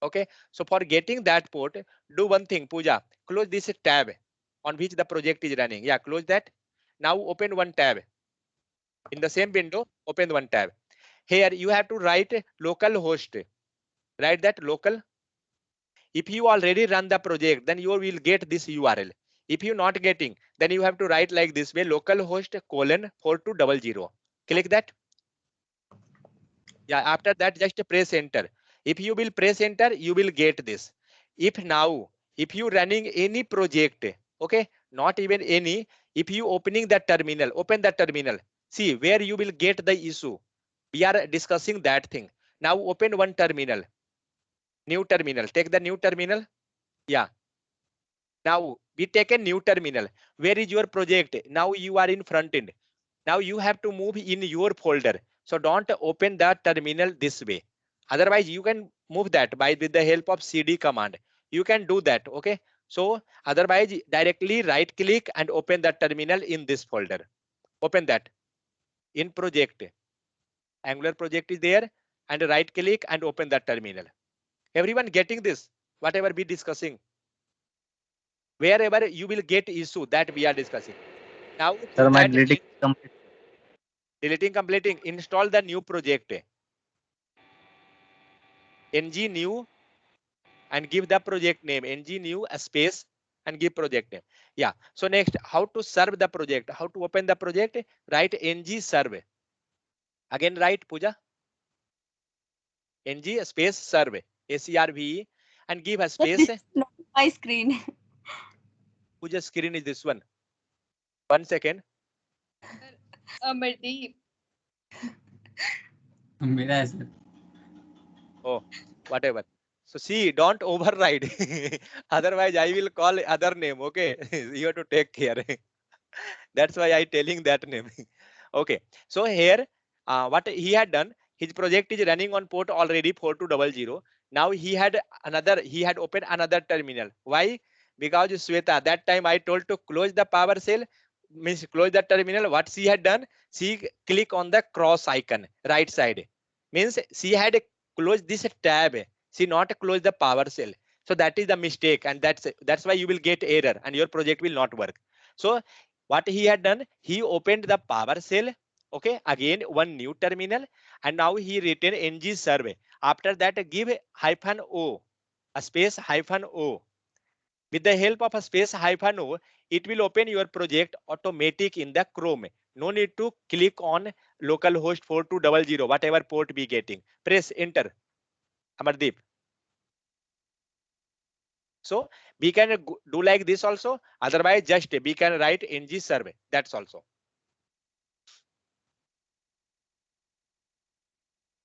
Okay, so for getting that port, do one thing, Pooja, close this tab on which the project is running. Yeah, close that. Now open one tab. In the same window, open one tab. Here you have to write local host. Write that local. If you already run the project, then you will get this URL. If you not getting, then you have to write like this way, localhost : 4200. Click that. Yeah, after that just press enter. If you will press enter, you will get this. If you running any project, okay, not even any, if you opening the terminal, open the terminal, see where you will get the issue. We are discussing that thing. Now open one terminal, new terminal, take the new terminal. Yeah. Now we take a new terminal. Where is your project? Now you are in front end. Now you have to move in your folder. So don't open the terminal this way. Otherwise you can move that by with the help of CD command. You can do that. Okay. So otherwise directly right click and open the terminal in this folder. Open that in project. Angular project is there, and right click and open that terminal. Everyone getting this? Whatever we discussing. Wherever you will get issue that we are discussing. Now Sir, my that deleting complete. deleting, completing, install the new project. ng new and give the project name. ng new space and give project name. Yeah. So next, how to serve the project? How to open the project? Write ng serve. Again write, Pooja. ng space serve. SERVE and give a space. This is not my screen. Pooja's screen is this one. 1 second. Amardeep. मेरा है sir. Oh, whatever. So see, don't override. Otherwise, I will call other name. Okay, you have to take care. That's why I telling that name. Okay. So here, what he had done, his project is running on port already 4200. Now he had opened another terminal. Why? Because Sweta, that time I told to close the PowerShell, means close the terminal. What she had done, she click on the cross icon right side. Means she had closed this tab. She not close the PowerShell. So that is the mistake, and that's why you will get error and your project will not work. So what he had done, he opened the PowerShell. Okay, again one new terminal, and now he written ng serve. After that, give -o, a space -o. With the help of a space -o, it will open your project automatic in the Chrome. No need to click on localhost 4200, whatever port we getting. Press enter. Amardeep. So we can do like this also. Otherwise, just we can write ng serve. That's also.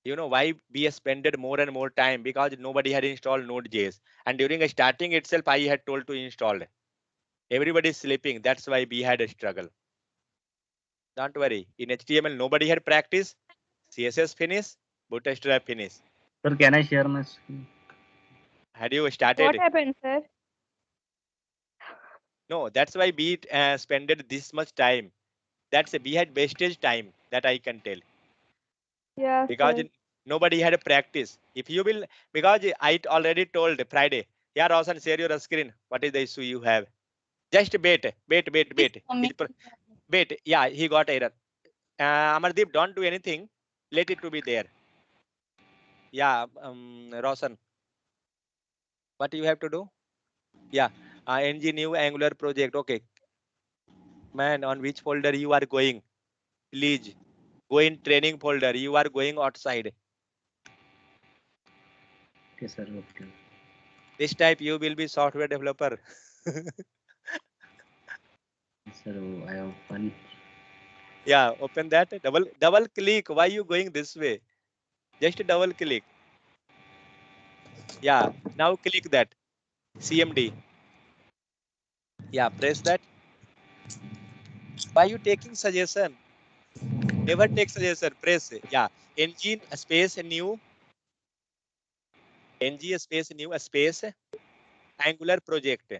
You know why we spended more and more time? Because nobody had installed Node.js, and during starting itself, I had told to install. Everybody is sleeping. That's why we had a struggle. Don't worry. In HTML, nobody had practice. CSS finish, Bootstrap finish. Sir, can I share my screen? Had you started? What happened, sir? No, that's why we spended this much time. That's we had wastage time, that I can tell. Yeah, Because sir. nobody had a practice. If you will, because I already told Friday. Yeah, Roshan, share your screen. What is the issue you have? Just wait. Wait. Yeah, he got error. Amardeep, don't do anything. Let it to be there. Yeah, Roshan. What you have to do? Yeah, ng new Angular project. Okay. Man, on which folder you are going? Please go in training folder. You are going outside. Okay, sir. Okay. This type you will be software developer. Sir, I have one. Yeah, open that. Double click. Why you going this way? Just double click. Yeah, now click that. CMD. Yeah, press that. Why you taking suggestion? Never take suggestion. Press. Yeah, ng space new. ng space new space Angular project.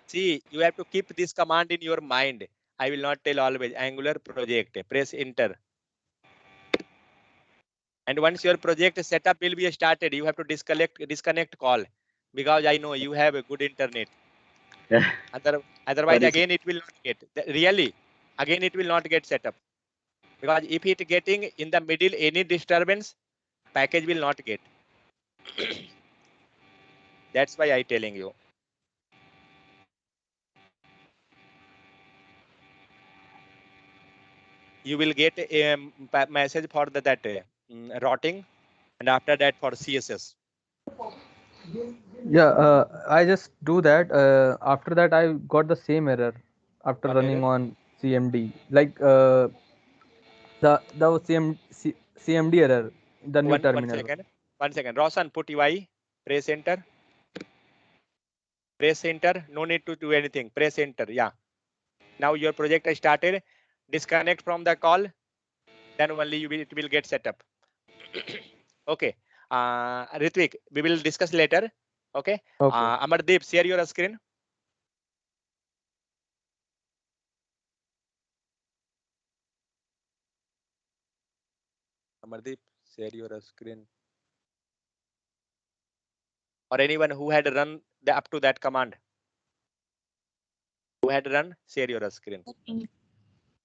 See, you have to keep this command in your mind. I will not tell always. Angular project. Press enter. And once your project setup will be started, you have to disconnect call, because I know you have a good internet. Otherwise, Sorry, again it will not get really. Again it will not get set up, because if it getting in the middle any disturbance, package will not get. That's why I telling you. You will get a message for that routing, and after that for CSS. Yeah, I just do that. After that, I got the same error after What running error? on CMD. Like the CMD error, the new One terminal. second. 1 second. Roshan, put UI. Press enter. Press enter. No need to do anything. Press enter. Yeah. Now your project has started. Disconnect from the call. Then only it will get set up. Okay. Ritvik, we will discuss later. Okay. Okay. Amardeep, share your screen. Amardeep, share your screen. Or anyone who had run up to that command. Who had run, share your screen.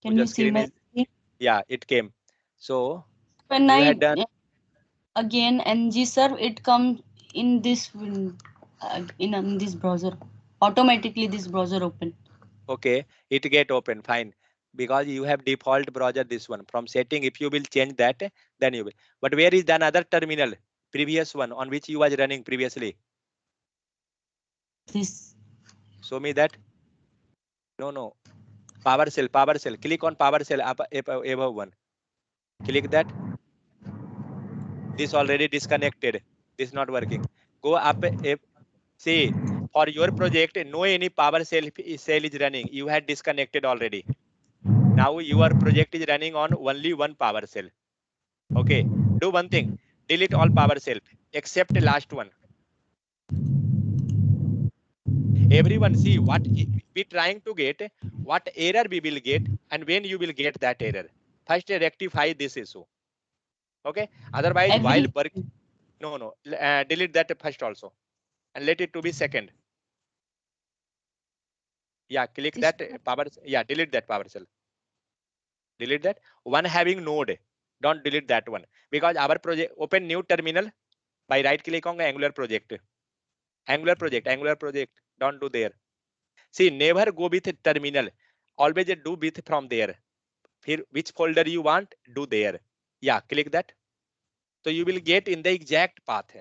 Can you see my screen? Yeah, it came. So When you I had done. again ng serve, it comes in this in this browser. Automatically this browser open. Okay, it get open, fine. Because you have default browser this one. From setting, if you will change that, then you will. But where is the another terminal? Previous one on which you was running previously. This. Show me that. No. PowerShell. Click on PowerShell above one. Click that. This already disconnected. This not working. Go up. See, for your project, no any PowerShell is running. You had disconnected already. Now your project is running on only one PowerShell. Okay, do one thing. Delete all PowerShell except the last one. Everyone see what we trying to get, what error we will get, and when you will get that error. First rectify this issue. Okay, otherwise while work, no, delete that first also, and let it to be second. Yeah, click that power. Yeah, delete that PowerShell. Delete that one having node. Don't delete that one, because our project open new terminal by right click on Angular project. Angular project. Don't do there. See, never go with terminal. Always do with from there. Here, which folder you want, do there. Yeah, click that. So you will get in the exact path.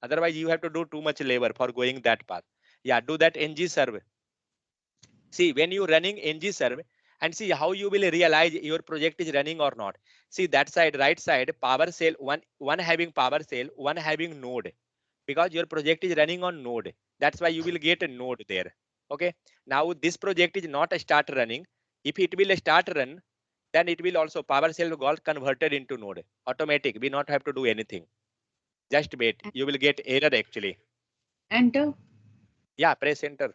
Otherwise, you have to do too much labor for going that path. Yeah, do that ng serve. See, when you running ng serve, and see how you will realize your project is running or not. See that side, right side, PowerShell, one having PowerShell, one having node, because your project is running on node. That's why you will get a node there. Okay. Now this project is not a start running. If it will start run, then it will also PowerShell got converted into node. Automatic. We not have to do anything. Just wait. You will get error actually. Enter. Yeah, press enter.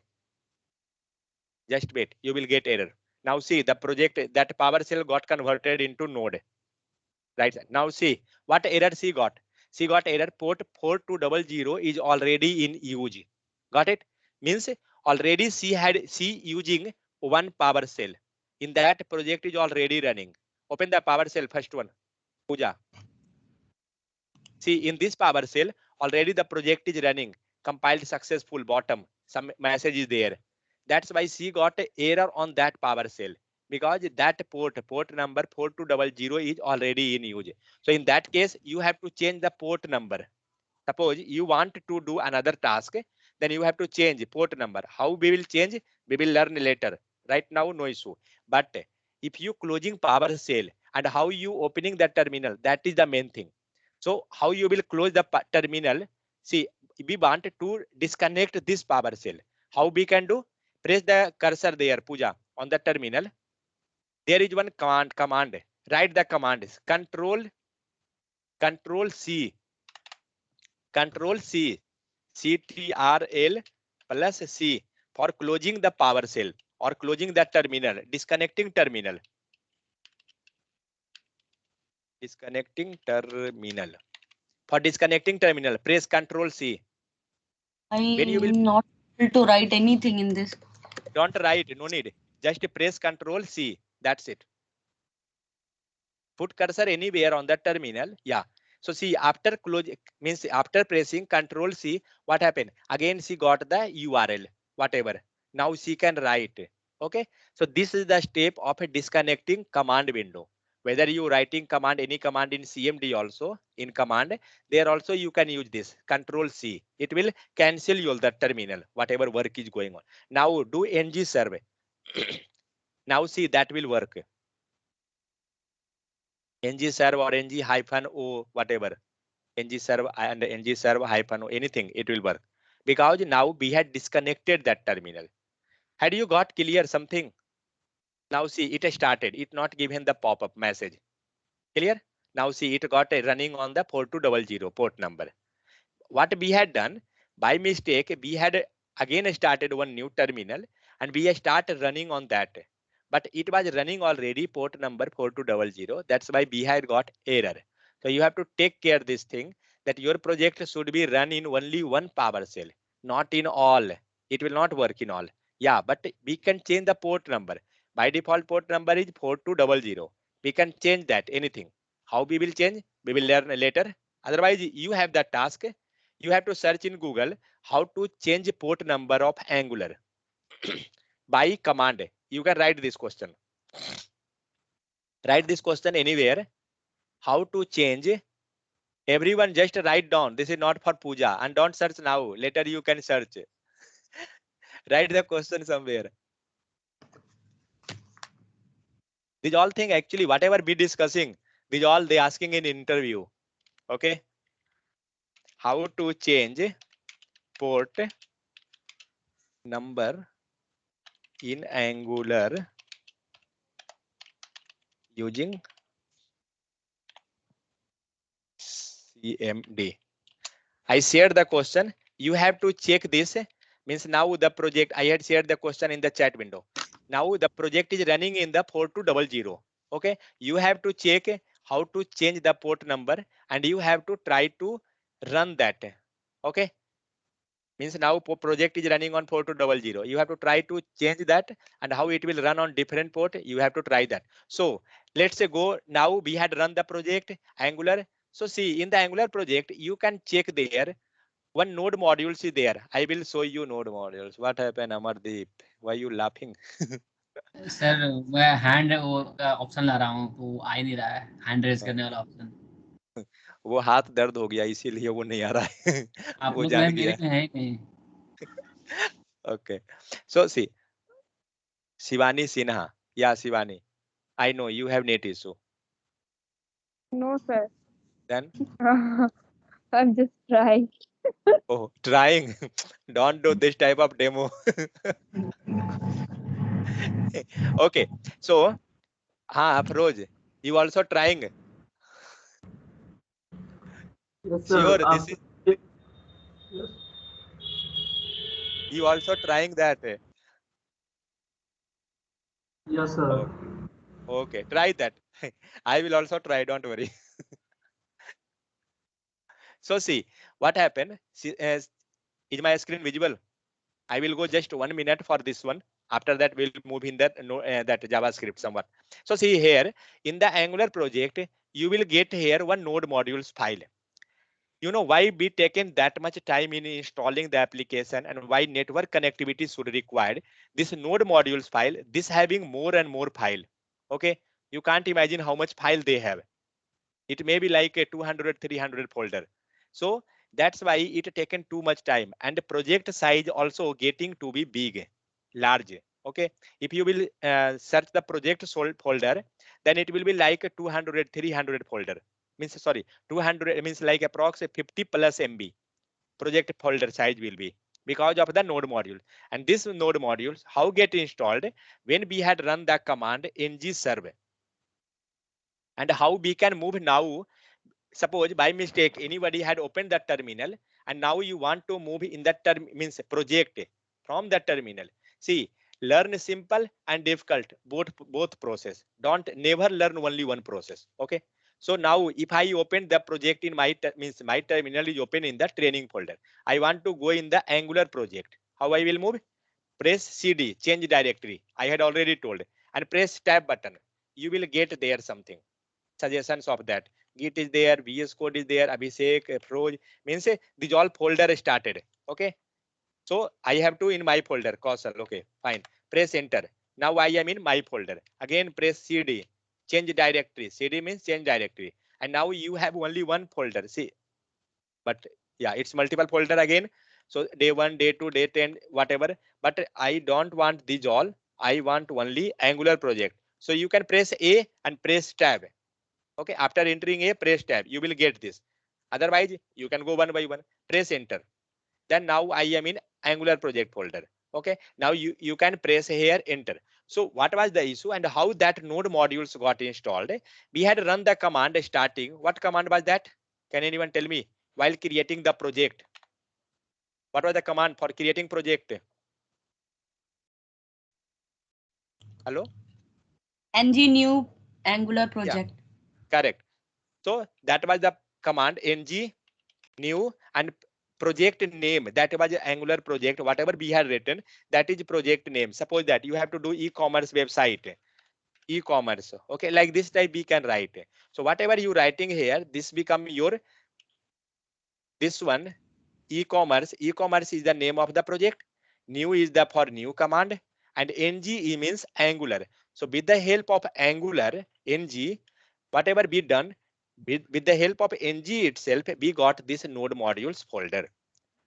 Just wait. You will get error. Now see the project that PowerShell got converted into node. Right. Now see what error she got. She got error port 4200 is already in use. Got it? Means already she using one PowerShell. In that project is already running. Open the PowerShell first one. Pooja. See in this PowerShell already the project is running. Compiled successful bottom. Some message is there. That's why she got an error on that PowerShell, because that port number 4200 is already in use. So in that case, you have to change the port number. Suppose you want to do another task, then you have to change port number. How we will change? We will learn later. Right now, no issue. But if you closing PowerShell and how you opening the terminal, that is the main thing. So how you will close the terminal? See, we want to disconnect this PowerShell. How we can do? Press the cursor there, Pooja, on the terminal. There is one command. Write the command is Control C, CTRL plus C for closing the PowerShell or closing the terminal, disconnecting terminal. Disconnecting terminal. For disconnecting terminal, press Control C. When you will I'm not able to write anything in this. don't write, no need. Just press Control C. That's it. Put cursor anywhere on the terminal. Yeah. So see, after close means after pressing Control C, what happened? Again, she got the URL, whatever. Now she can write. Okay. So this is the step of a disconnecting command window. Whether you writing command, any command in CMD also in command, there also you can use this Control C. It will cancel your the terminal, whatever work is going on. Now do ng serve. Now see that will work. ng serve or ng hyphen o whatever, ng serve and ng serve hyphen o anything, it will work because now we had disconnected that terminal. Had you got clear something? Now see it started, it not given the pop-up message. Clear? Now see it got a running on the 4200 port number. What we had done by mistake, we had again started one new terminal and we started running on that. But it was running already port number 4200. That's why we had got error. So you have to take care this thing that your project should be run in only one PowerShell, not in all. It will not work in all. Yeah, but we can change the port number. By default port number is 4200. We can change that anything. How we will change? We will learn later. Otherwise, you have the task. You have to search in Google how to change port number of Angular by command. You can write this question. Write this question anywhere. How to change? Everyone just write down. This is not for puja and don't search now. Later you can search. Write the question somewhere. These all thing actually whatever we discussing, these all they asking in interview. Okay. How to change port number in Angular using CMD. I shared the question. You have to check this. Means now the project, I had shared the question in the chat window. Now the project is running in the 4200. Okay. You have to check how to change the port number and you have to try to run that. Okay. Means now project is running on 4200. You have to try to change that and how it will run on different port. You have to try that. So let's say go now we had run the project Angular. So see in the Angular project, you can check there one node modules is there. I will show you node modules. What happened, Amardeep? Why you laughing? Sir मैं hand option ला रहा हूँ तो आ ही नहीं रहा है, hand raise करने वाला option. वो हाथ दर्द हो गया इसीलिए वो नहीं आ रहा है. आप वो लोग जान में गया. मेरे में है ही नहीं. Okay. So see, Shivani Sinha. Yeah, Shivani. I know you have net issue. No, sir. Then? I'm just trying. Oh, trying. Don't do this type of demo. Okay. So, Afroz, you also trying. Yes, sir. Sure, this is. Yes. You also trying that. Yes, sir. Okay, try that. I will also try, don't worry. So see, what happened? See, is my screen visible? I will go just 1 minute for this one. After that, we'll move in that that JavaScript somewhat. So see here, in the Angular project, you will get here one node modules file. You know why we taken that much time in installing the application and why network connectivity should required this node modules file, this having more and more file. Okay, you can't imagine how much file they have. It may be like a 200 300 folder. So that's why it taken too much time and the project size also getting to be big, large. Okay, if you will search the project folder, then it will be like a 200 300 folder. Means sorry, 200 means like approximately 50 plus MB project folder size will be because of the node module. And this node modules how get installed when we had run the command ng serve. And how we can move now. Suppose by mistake anybody had opened that terminal and now you want to move in that means project from that terminal. See, learn simple and difficult both process. Don't never learn only one process. Okay. So now if I open the project in my means my terminal is open in the training folder. I want to go in the Angular project. How I will move? Press CD, change directory. I had already told, and press tab button. You will get there something. Suggestions of that. Git is there, VS Code is there, Abhishek, Proj, means these all folder started. Okay. So I have to in my folder, Kausal. Okay, fine. Press enter. Now I am in my folder. Again, press CD. Change directory. CD means change directory. And now you have only one folder. See, but yeah, it's multiple folder again. So day 1, day 2, day 10, whatever. But I don't want these all. I want only Angular project. So you can press A and press tab. Okay, after entering A, press tab. You will get this. Otherwise, you can go one by one. Press enter. Then now I am in Angular project folder. Okay, now you can press here enter. So what was the issue and how that node modules got installed? We had run the command starting. What command was that? Can anyone tell me? While creating the project, what was the command for creating project? Hello? ng new Angular project. Yeah, correct. So that was the command ng new and project name. That was Angular project. Whatever we had written, that is project name. Suppose that you have to do e-commerce website, e-commerce. Okay, like this type we can write. So whatever you writing here, this become your this one e-commerce. E-commerce is the name of the project. New is the for new command, and ng means Angular. So with the help of Angular ng, whatever be done with the help of ng itself, we got this node modules folder.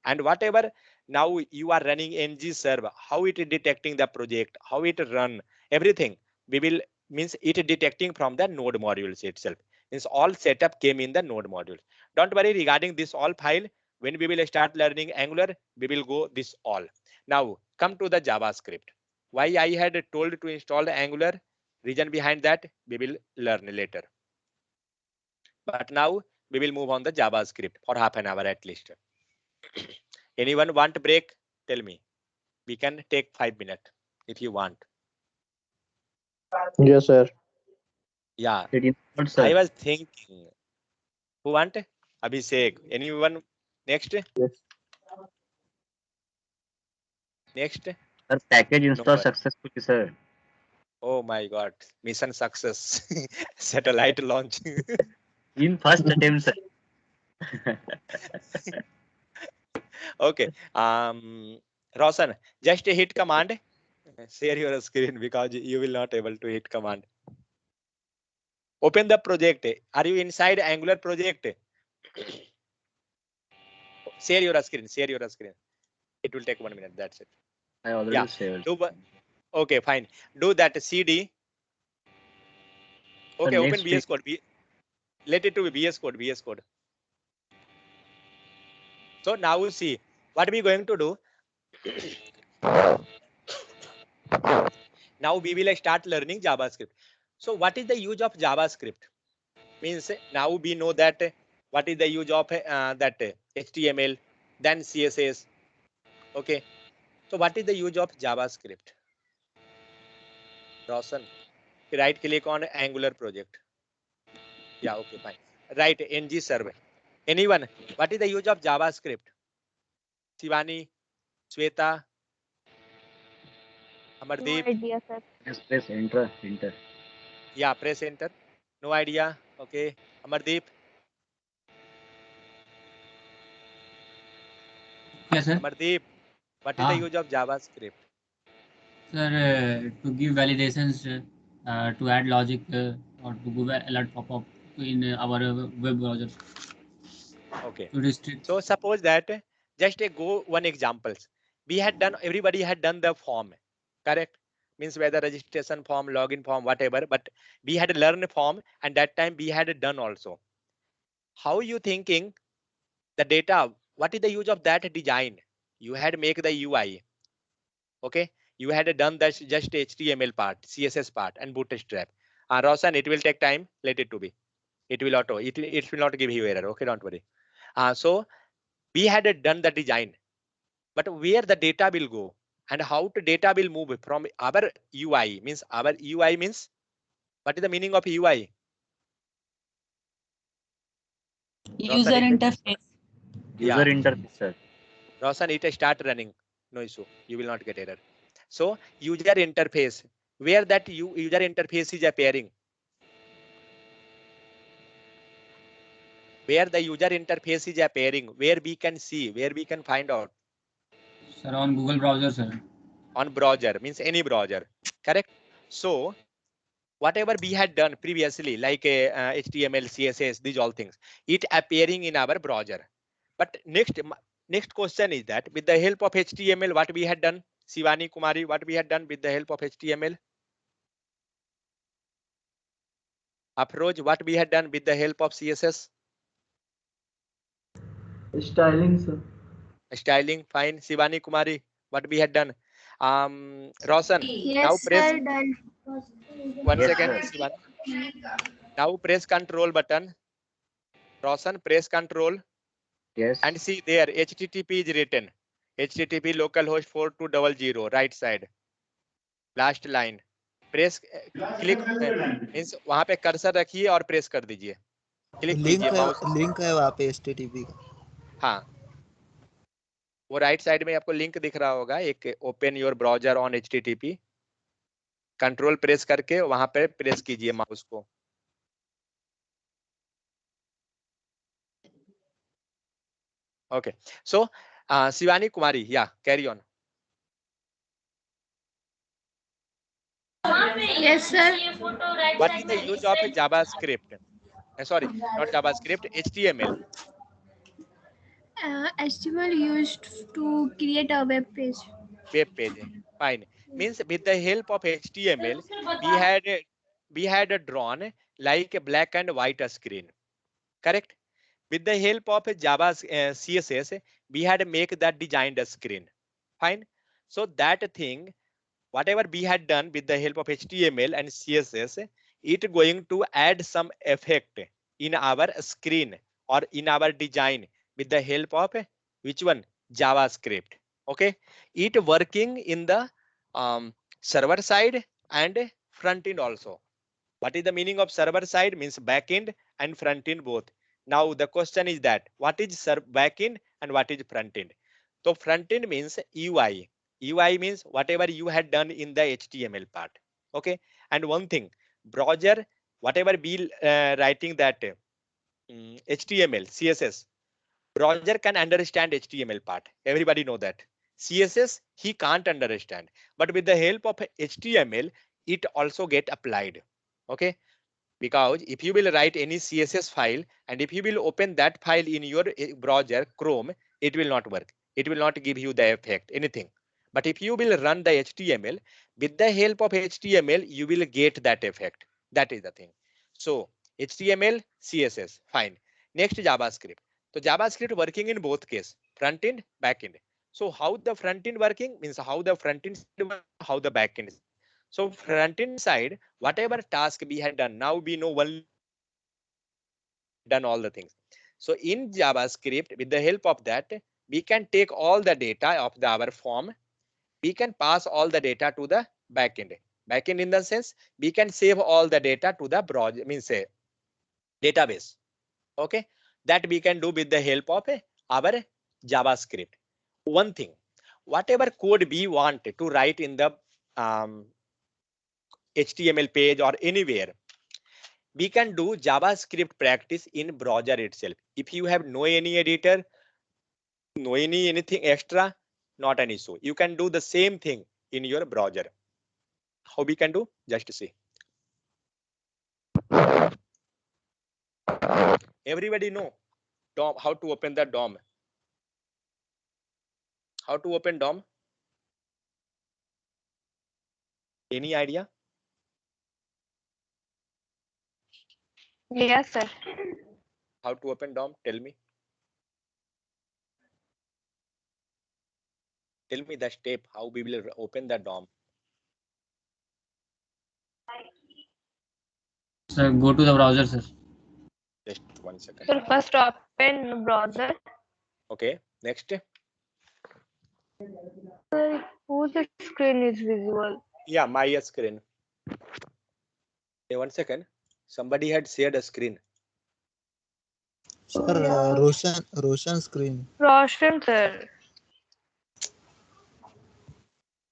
And whatever now you are running ng server, how it is detecting the project, how it run, everything we will means it detecting from the node modules itself. Means all setup came in the node modules. Don't worry regarding this all file. When we will start learning Angular, we will go this all. Now come to the JavaScript. Why I had told to install the Angular, reason behind that we will learn later. But now we will move on the JavaScript for half an hour at least. Anyone want break? Tell me. We can take 5 minutes if you want. Yes, sir. Yeah. Not, sir. I was thinking. Who want? Abhishek. Anyone next? Yes. Next. Sir, package install No. successfully, sir. Oh my God. Mission success. Satellite launch. In first attempt, sir. Okay. Roshan, just hit command. Share your screen because you will not able to hit command. Open the project. Are you inside Angular project? Share your screen. Share your screen. It will take 1 minute. That's it. I already shared. Okay, fine. Do that CD. Okay, Sir, open next VS Code. Let it to be VS Code. VS Code. So now we see what we going to do. Now we will start learning JavaScript. So what is the use of JavaScript? Means now we know that what is the use of that HTML, then CSS. Okay. So what is the use of JavaScript? Roshan, right click on Angular project. Yeah, okay, fine. Right, ng server. Anyone? What is the use of JavaScript? Shivani, Sweta, Amardeep. No idea, sir. Just press enter. Yeah, press enter. No idea. Okay, Amardeep. Yes, sir. Amardeep, what is the use of JavaScript? Sir, to give validations, to add logic, or to give alert pop-up in our web browser. Okay. To restrict. So suppose that just go one examples. We had done, everybody had done the form, correct? Means whether registration form, login form, whatever, but we had learned form and that time we had done also. How you thinking the data? What is the use of that design? You had make the UI. Okay. You had done that just HTML part, CSS part and bootstrap. Roshan, it will take time. Let it to be. It will auto. It will not give you error. Okay, don't worry. So we had done the design, but where the data will go and how the data will move from our UI means what is the meaning of UI? User Roshan, interface. User interface, sir. Roshan, it start running. No issue. You will not get error. So user interface, where that user interface is appearing. Where the user interface is appearing, where we can see, where we can find out. Sir, on Google browser, sir. On browser means any browser, correct? So whatever we had done previously, like HTML, CSS, these all things, it appearing in our browser. But next question is that with the help of HTML, what we had done, Shivani Kumari, what we had done with the help of HTML? Afroz, what we had done with the help of CSS? Styling, sir. Styling, fine. Shivani Kumari, what we had done? Roshan, Yes, now press sir. Done. 1 Yes, second. sir. Shivani. Now press control button. Roshan, press control. Yes. And see there, HTTP is written. HTTP localhost 4200, right side. Last line. Press, click, means वहां पे cursor रखिए और press कर दीजिए. Click कीजिए mouse. Link है वहाँ पे HTTP का. हाँ, वो राइट साइड में आपको लिंक दिख रहा होगा, एक open your browser on HTTP. Control press करके वहां पे प्रेस कीजिए माउस को. Okay, so Shivani Kumari, yeah, carry on. Yes, sir. What is the use of JavaScript? Sorry, not JavaScript, HTML. HTML used to create a web page. Web page, fine. Means with the help of HTML, we had drawn like a black and white screen, correct? With the help of Java CSS, we had make that designed screen, fine. So that thing, whatever we had done with the help of HTML and CSS, it going to add some effect in our screen or in our design with the help of which one? JavaScript. Okay, it working in the server side and front end also. What is the meaning of server side? Means back end and front end both. Now the question is that what is back end and what is front end? So front end means UI. UI means whatever you had done in the HTML part. Okay, and one thing, browser, whatever we writing that HTML, CSS, browser can understand HTML part. Everybody know that. CSS he can't understand, but with the help of HTML, it also get applied. Okay, because if you will write any CSS file and if you will open that file in your browser Chrome, it will not work. It will not give you the effect, anything. But if you will run the HTML, with the help of HTML, you will get that effect. That is the thing. So HTML, CSS, fine. Next JavaScript. So JavaScript working in both case, front end, back end. So how the front end working means how the front end, how the back end. So front end side, whatever task we had done, now we know one done all the things. So in JavaScript, with the help of that, we can take all the data of our form. We can pass all the data to the backend. Backend in the sense, we can save all the data to the browser, means say database. Okay, that we can do with the help of our JavaScript. One thing, whatever code we want to write in the HTML page or anywhere, we can do JavaScript practice in browser itself. If you have no any editor, no anything extra, not an issue. You can do the same thing in your browser. How we can do? Just see. Everybody know DOM, how to open the DOM. How to open DOM? Any idea? Yes, sir. How to open DOM? Tell me. Tell me the step how we will open the DOM. Sir, go to the browser, sir. Just 1 second. Sir, first open browser. Okay. Next. Sir, whose screen is visible? Yeah, my screen. Hey, 1 second. Somebody had shared a screen. Sir Roshan screen Roshan sir.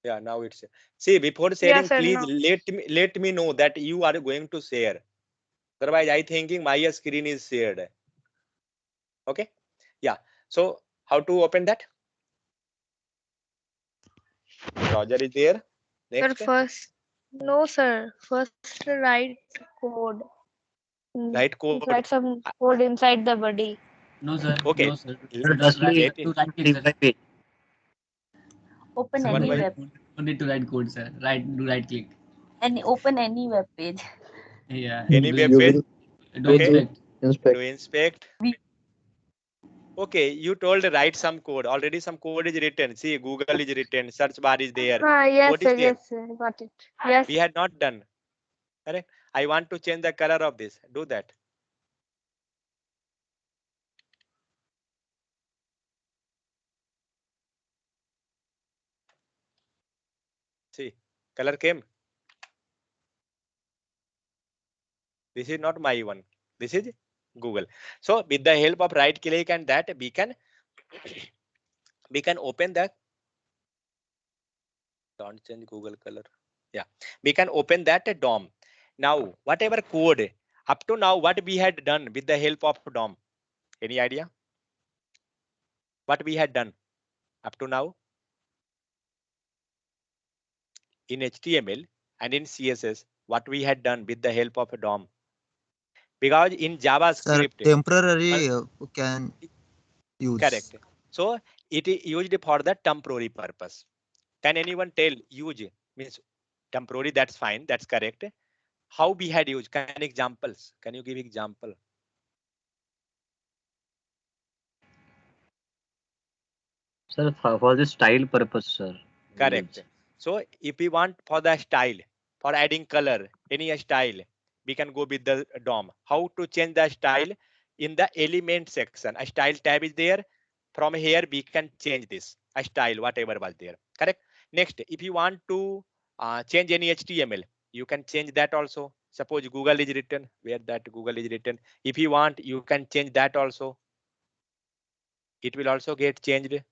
Yeah, now it's see before Yeah, sharing, sir. please No. let me know that you are going to share. Otherwise, I thinking my screen is shared. Okay. Yeah. So how to open that? Browser is there. Sir, Next, first. No, sir. First, write code. write code. Write some code inside the body. No, sir. Okay. No, sir. Sir, firstly, Let To it. write click, page sir. by page. Open One any by web, No need to write code, sir. Do right click. and open any web page. Yeah. Any Do web You page. will do Okay. inspect. inspect. Do inspect. We Okay, you told write some code. Already some code is written. See, Google is written. Search bar is there. Yes, Code is sir. there. Yes, sir. Got it. Yes. We had not done. Correct. I want to change the color of this. Do that. See, color came. This is not my one. This is Google. So with the help of right click and that we can open the. Don't change Google color. Yeah, we can open that DOM. Now whatever code up to now what we had done with the help of DOM. Any idea? What we had done up to now in HTML and in CSS? What we had done with the help of DOM? Because in sir JavaScript, temporary can use correct. So it is used for the temporary purpose. Can anyone tell use means temporary? That's fine. That's correct. How we had used? Can examples? Can you give example? Sir, for the style purpose, sir. Correct. So if we want for the style, for adding color, any style, we can go with the DOM. How to change the style? In the element section, a style tab is there. From here, we can change this a style, whatever was there. Correct. Next, if you want to change any HTML, you can change that also. Suppose Google is written, where that Google is written. If you want, you can change that also. It will also get changed.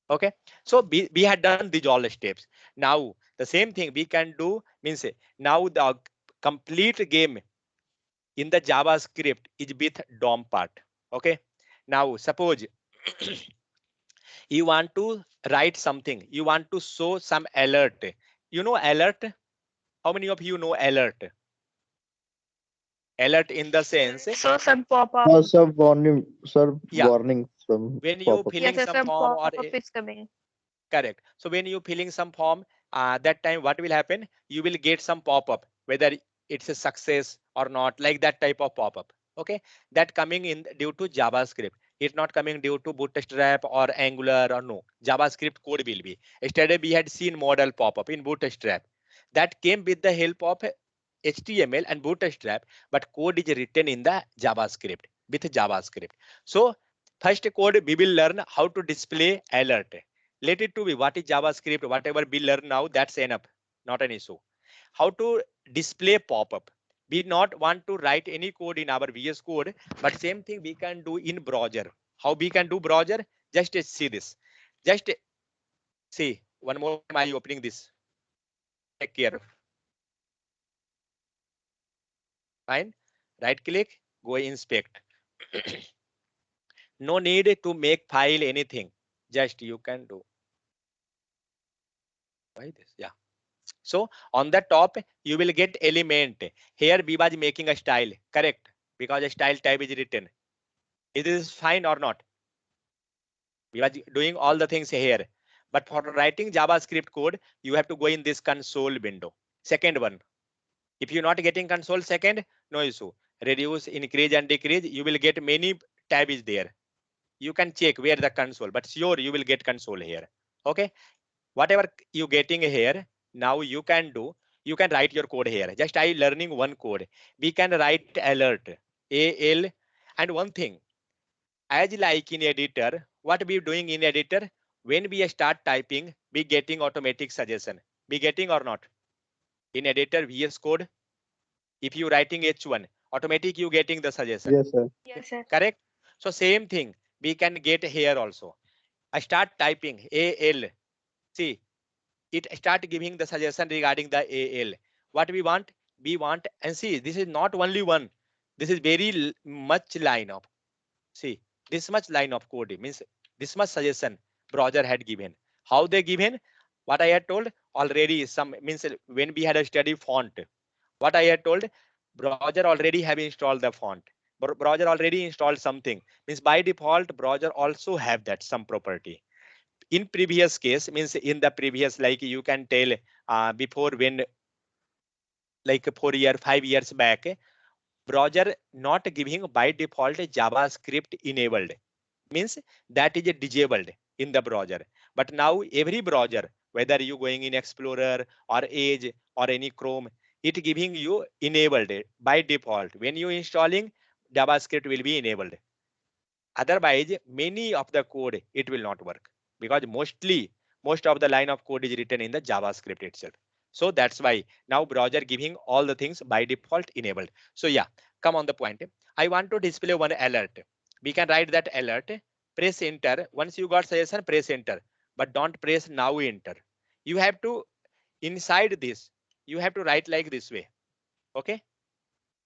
Okay, so we had done these all steps. Now the same thing we can do means now the complete game in the JavaScript is with DOM part. Okay, now suppose you want to write something, you want to show some alert. You know alert? How many of you know alert? Alert in the sense, So some pop-up. Some warning, sir, yeah, warning, some when you pop-up. filling Yes, sir. some Some form or pop-up is coming. correct. So when you filling some form, that time what will happen? You will get some pop-up, whether it's a success or not, like that type of pop-up. Okay, that coming in due to JavaScript. It's not coming due to Bootstrap or Angular or no. JavaScript code will be. Yesterday we had seen model pop-up in Bootstrap. That came with the help of HTML and Bootstrap, but code is written in the JavaScript with JavaScript. So first code we will learn how to display alert. Let it to be what is JavaScript, whatever we learn now, that's enough, not an issue. How to display pop-up. We not want to write any code in our VS Code, but same thing we can do in browser. How we can do browser? Just see this. Just see one more time. I opening this. Take care. Fine. Right click, go inspect. No need to make file anything. Just you can do. Why this? Yeah. So on the top, you will get element. Here we was making a style, correct? Because a style type is written. Is this fine or not? We was doing all the things here. But for writing JavaScript code, you have to go in this console window. Second one. If you're not getting console second, no issue. Reduce, increase and decrease. You will get many tabs there. You can check where the console, but sure you will get console here. Okay. Whatever you getting here, now you can do, you can write your code here. Just I learning one code. We can write alert, AL, and one thing, as like in editor, what we doing in editor, when we start typing, we getting automatic suggestion. We getting or not? In editor VS Code, if you writing H1, automatic you getting the suggestion. Yes, sir. Yes, sir. Correct? So same thing we can get here also. I start typing AL. See, it start giving the suggestion regarding the AL. What we want? We want, and see, this is not only one. This is very much line of. See, this much line of code means this much suggestion browser had given. How they given? What I had told already, some means when we had a study font, what I had told, browser already have installed the font. Browser already installed something, means by default browser also have that some property. In previous case, means in the previous, like you can tell before, when like 4 years 5 years back, browser not giving by default JavaScript enabled, means that is disabled in the browser. But now every browser, whether you going in Explorer or Edge or any Chrome, it giving you enabled by default. When you installing, JavaScript will be enabled. Otherwise, many of the code it will not work, because most of the line of code is written in the JavaScript itself. So that's why now browser giving all the things by default enabled. So yeah, come on the point. I want to display one alert. We can write that alert. Press enter. Once you got suggestion, press enter, but don't press now enter. You have to, inside this, you have to write like this way. Okay.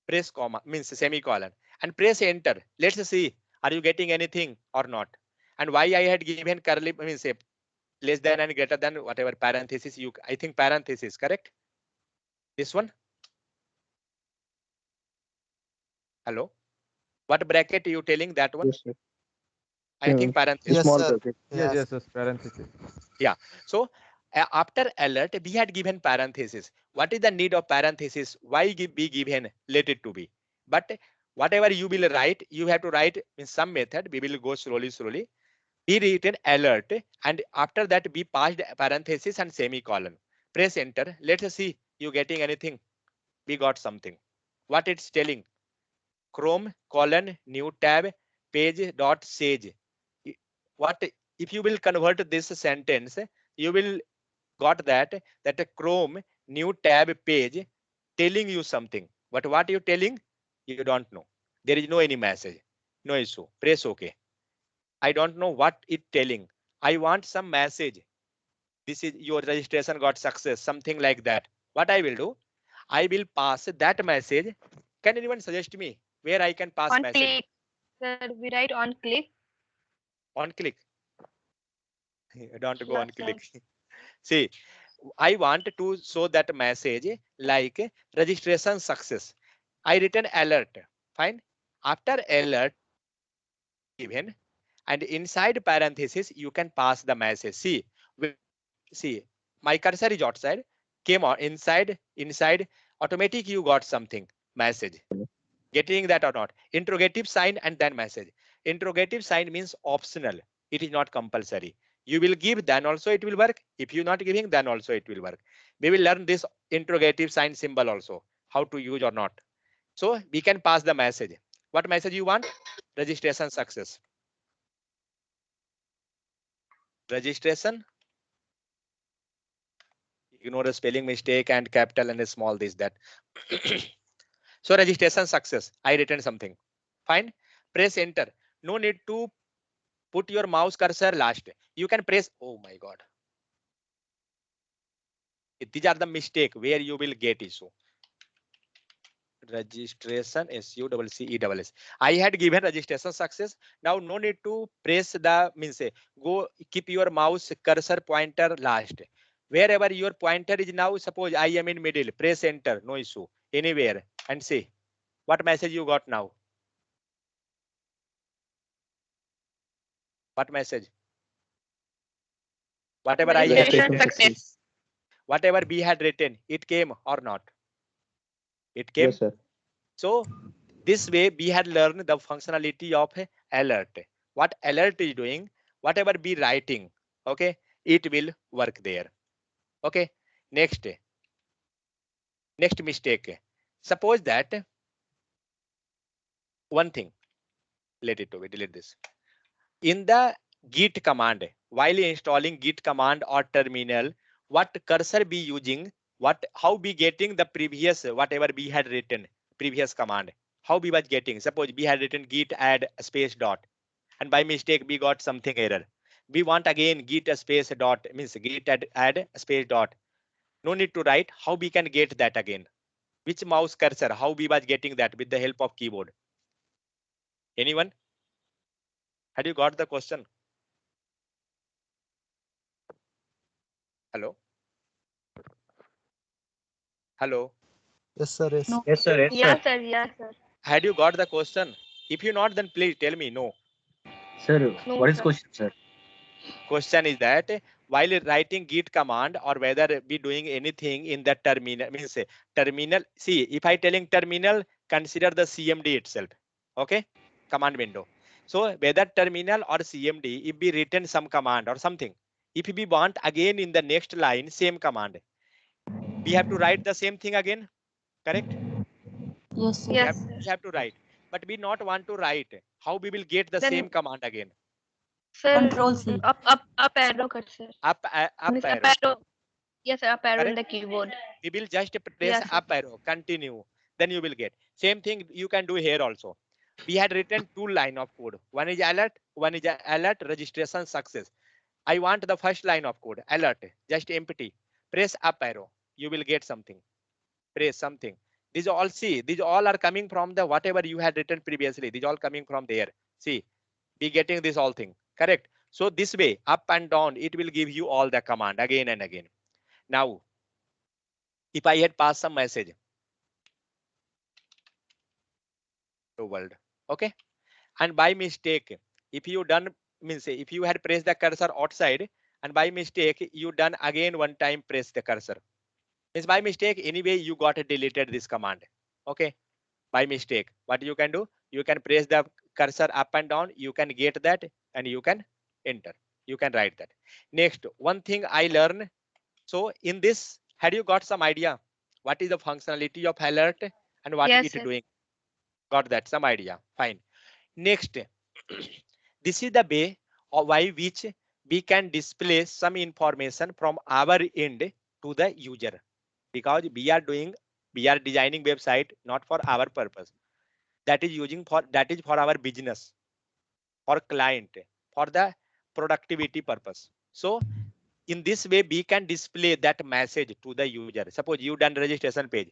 Press comma, means semicolon, and press enter. Let's see, are you getting anything or not? And why I had given curly, means say less than and greater than, whatever parenthesis you, I think parenthesis, correct? This one. Hello, what bracket you telling that one? Yes, sir. I think parenthesis. Yes, Small sir. bracket. Yes, parenthesis. Yeah. So after alert, we had given parenthesis. What is the need of parenthesis? Why be given let it to be? But whatever you will write, you have to write in some method. We will go slowly. Be written alert, and after that we passed parenthesis and semicolon. Press enter. Let's see you getting anything. We got something. What it's telling? Chrome : new tab page dot sage. What if you will convert this sentence? You will got that a Chrome new tab page telling you something. But what you telling? You don't know. There is no any message. No issue. Press OK. I don't know what it telling. I want some message. This is your registration got success, something like that. What I will do? I will pass that message. Can anyone suggest me where I can pass On message? click. Sir, we write on click. On click. Don't go Sure, on sir. click. See, I want to show that message like registration success. I written alert. Fine. After alert given, and inside parenthesis you can pass the message. See, my cursor is outside, came on inside, automatic you got something message. Getting that or not? Interrogative sign and then message. Interrogative sign means optional. It is not compulsory. You will give, then also it will work. If you're not giving, then also it will work. We will learn this interrogative sign symbol also, how to use or not. So we can pass the message. What message you want? Registration success. Registration. Ignore the spelling mistake and capital and small this that. So registration success. I written something. Fine. Press enter. No need to put your mouse cursor last. You can press. Oh my God. These are the mistake where you will get issue. Registration SUCCESS. I had given registration success. Now no need to press the means say go keep your mouse cursor pointer last. Wherever your pointer is now, suppose I am in middle, press enter, no issue, anywhere, and see what message you got now. What message? Whatever I had Registration written, success. whatever we had written, it came or not? It came. Yes, sir. So this way we had learned the functionality of alert. What alert is doing, whatever we writing, okay, it will work there. Okay, next mistake. Suppose that one thing, let it to be, delete this. In the git command, while installing git command or terminal, what cursor be using, how be getting the previous, whatever we had written, previous command. how we was getting? Suppose we had written git add a space dot, and by mistake we got something error. We want again git a space dot, means git add a space dot. No need to write. How we can get that again? Which mouse cursor? How we was getting that with the help of keyboard? Anyone? Had you got the question? Hello? Hello? Yes, sir. Yes. No. Yes, sir. Yes, sir. Yes, sir. Yes, sir. Had you got the question? If you not, then please tell me no. Sir, No, what is sir. question, sir? Question is that while writing git command or whether be doing anything in the terminal, means terminal. See, if I telling terminal, consider the CMD itself. Okay, command window. So whether terminal or CMD, if we written some command or something, if we want again in the next line same command, we have to write the same thing again. Correct? Yes, sir. Yes, We sir. have to write, but we not want to write. How we will get the Then- same command again? Sir, Control C. up arrow cursor. Up Means up arrow. arrow. Yes, sir. Up arrow in Correct? the keyboard. We will just press Yes, sir. up arrow, continue, then you will get. Same thing you can do here also. We had written 2 line of code. One is alert, one is alert registration success. I want the first line of code, alert, just empty. Press up arrow, you will get something. Press something. These all, see, these all are coming from the whatever you had written previously. These all coming from there. See, we getting this all thing. Correct? So this way, up and down, it will give you all the command again and again. Now, if I had passed some message to world, okay, and by mistake, if you done, means if you had pressed the cursor outside and by mistake you done again one time press the cursor, means by mistake anyway you got deleted this command. Okay, by mistake, what you can do, you can press the cursor up and down, you can get that and you can enter, you can write that. Next, one thing I learned. So in this, had you got some idea what is the functionality of alert and what Yes, it sir. doing? Got that, some idea? Fine. Next, this is the way or by which we can display some information from our end to the user, because we are designing website not for our purpose, that is for our business, for client, for the productivity purpose. So in this way we can display that message to the user. Suppose you done registration page,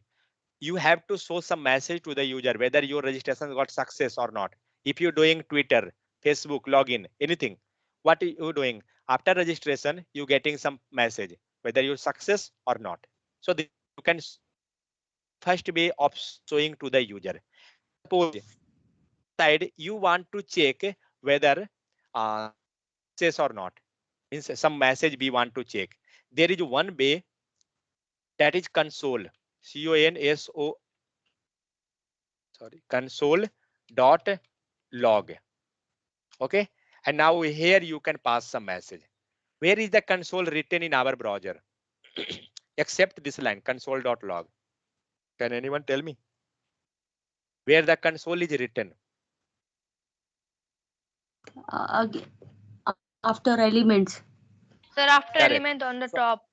you have to show some message to the user whether your registration got success or not. If you're doing Twitter, Facebook, login, anything, what you doing after registration, you getting some message whether you success or not. So you can first way of showing to the user. Suppose side you want to check whether success or not, means some message we want to check. There is one way, that is console, CONSO, sorry, console.log. Okay, and now here you can pass some message. Where is the console written in our browser? Except this line, console.log. Can anyone tell me where the console is written? Again, after elements. Sir, after Correct. element on the So- top.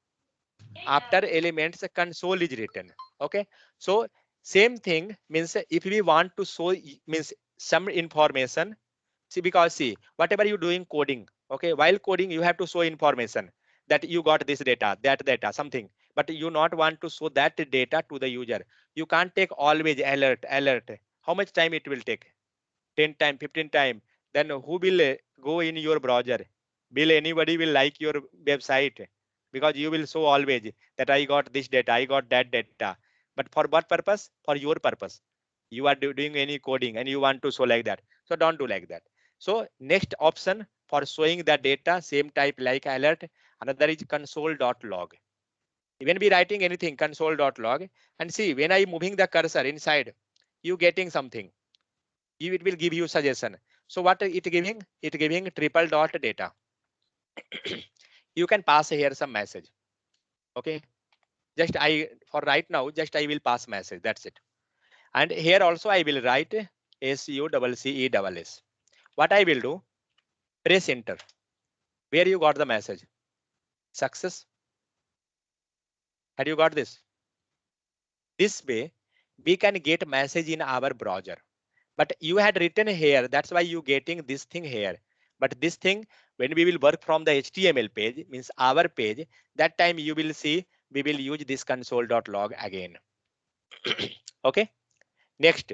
After elements, a console is written. Okay, so same thing means if we want to show means some information. See, because see, whatever you doing coding, okay, while coding you have to show information that you got this data, that data, something, but you not want to show that data to the user. You can't take always alert. How much time it will take? 10 time, 15 time. Then who will go in your browser? Will anybody will like your website? Because you will show always that I got this data, I got that data. But for what purpose? For your purpose. You are doing any coding and you want to show like that. So don't do like that. So next option for showing the data, same type like alert, another is console.log. When we writing anything, console.log, and see when I moving the cursor inside, you getting something. It will give you suggestion. So what it giving? It giving triple dot data. You can pass here some message. Okay. Just for right now, just I will pass message. That's it. And here also I will write SUCCESS. What I will do? Press enter. Where you got the message? Success. Had you got this? This way we can get message in our browser. but you had written here, that's why you getting this thing here. But this thing, when we will work from the HTML page, means our page, that time you will see we will use this console.log again. Okay, next.